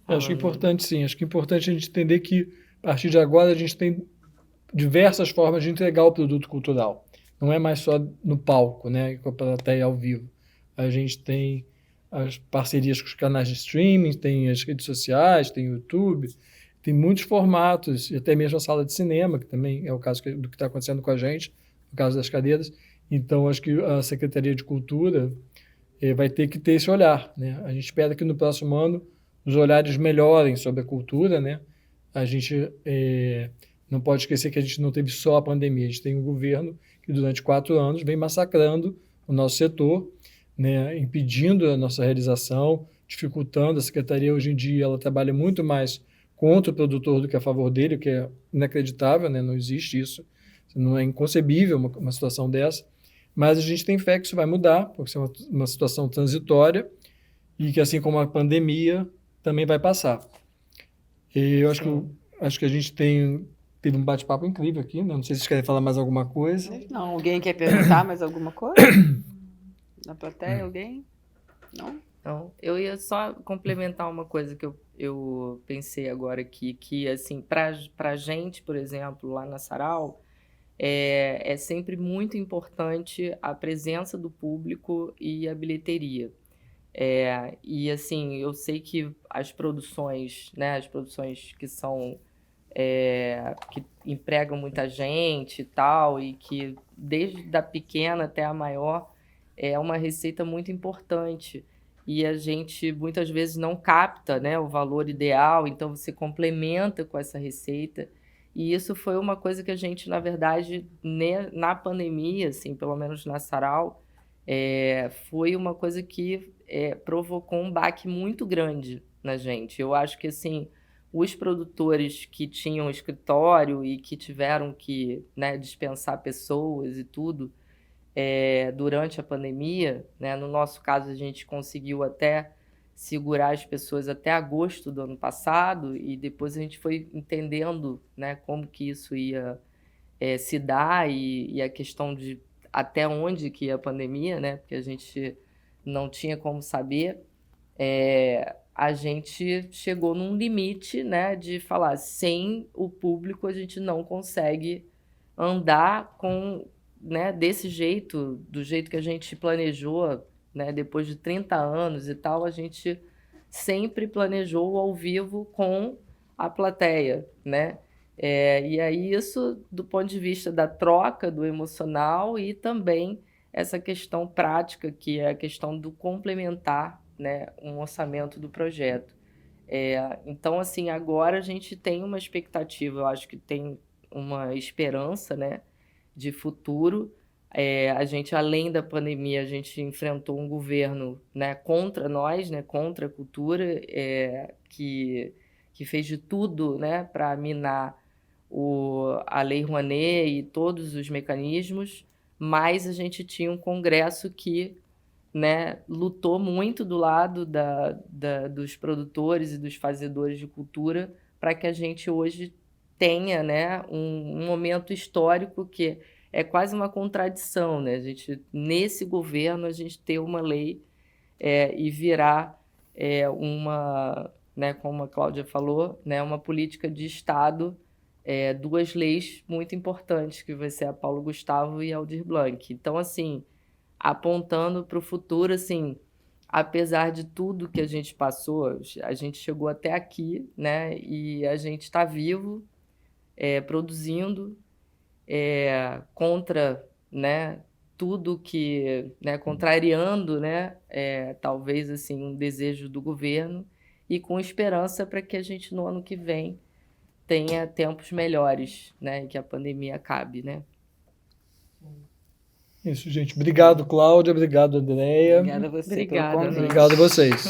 Acho que é importante, sim. Acho que é importante a gente entender que, a partir de agora, a gente tem diversas formas de entregar o produto cultural. Não é mais só no palco, né, com a plateia ao vivo. A gente tem as parcerias com os canais de streaming, tem as redes sociais, tem o YouTube, tem muitos formatos, e até mesmo a sala de cinema, que também é o caso do que está acontecendo com a gente, no caso das cadeiras. Então, acho que a Secretaria de Cultura vai ter que ter esse olhar, né? A gente espera que no próximo ano os olhares melhorem sobre a cultura, né? A gente não pode esquecer que a gente não teve só a pandemia, a gente tem um governo que durante 4 anos vem massacrando o nosso setor, né? Impedindo a nossa realização, dificultando. A Secretaria hoje em dia ela trabalha muito mais contra o produtor do que a favor dele, o que é inacreditável, né? Não existe isso, não é inconcebível uma situação dessa. Mas a gente tem fé que isso vai mudar, porque isso é uma situação transitória e que, assim como a pandemia, também vai passar. E eu acho que a gente teve um bate-papo incrível aqui, né? Não sei se vocês querem falar mais alguma coisa. Não, alguém quer perguntar mais alguma coisa? Na plateia, alguém? Não? Então, eu ia só complementar uma coisa que eu pensei agora aqui, que, assim, pra gente, por exemplo, lá na Sarau, é sempre muito importante a presença do público e a bilheteria. E, assim, eu sei que as produções, né, as produções que são... que empregam muita gente e tal, e que desde a pequena até a maior é uma receita muito importante. E a gente muitas vezes não capta, né, o valor ideal, então você complementa com essa receita. E isso foi uma coisa que a gente, na verdade, na pandemia, assim, pelo menos na Sarau, foi uma coisa que provocou um baque muito grande na gente. Eu acho que, assim, os produtores que tinham escritório e que tiveram que, né, dispensar pessoas e tudo durante a pandemia, né, no nosso caso, a gente conseguiu até segurar as pessoas até agosto do ano passado e depois a gente foi entendendo, né, como que isso ia se dar e a questão de até onde que ia a pandemia, né, porque a gente não tinha como saber. A gente chegou num limite, né, de falar, sem o público a gente não consegue andar com, né, desse jeito, do jeito que a gente planejou, né, depois de 30 anos e tal, a gente sempre planejou ao vivo com a plateia, né? E aí isso do ponto de vista da troca, do emocional e também essa questão prática, que é a questão do complementar, né, um orçamento do projeto. Então, assim, agora a gente tem uma expectativa, eu acho que tem uma esperança, né, de futuro. A gente, além da pandemia, a gente enfrentou um governo, né, contra nós, né, contra a cultura, que fez de tudo, né, para minar a Lei Rouanet e todos os mecanismos, mas a gente tinha um Congresso que, né, lutou muito do lado dos produtores e dos fazedores de cultura para que a gente hoje tenha, né, um momento histórico que é quase uma contradição, né? A gente, nesse governo, a gente ter uma lei e virar uma, né, como a Cláudia falou, né, uma política de Estado, 2 leis muito importantes, que vai ser a Paulo Gustavo e a Aldir Blanc. Então, assim, apontando para o futuro, assim, apesar de tudo que a gente passou, a gente chegou até aqui, né? E a gente está vivo, produzindo, contra, né, tudo que, né, contrariando, né, talvez assim um desejo do governo e com esperança para que a gente no ano que vem tenha tempos melhores, né, e que a pandemia acabe, né? Isso, gente. Obrigado, Cláudia. Obrigado, Andréia. Obrigada a você pelo Obrigada, convite. Obrigado a vocês.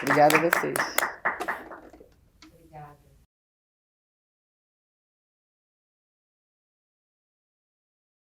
Obrigada a vocês.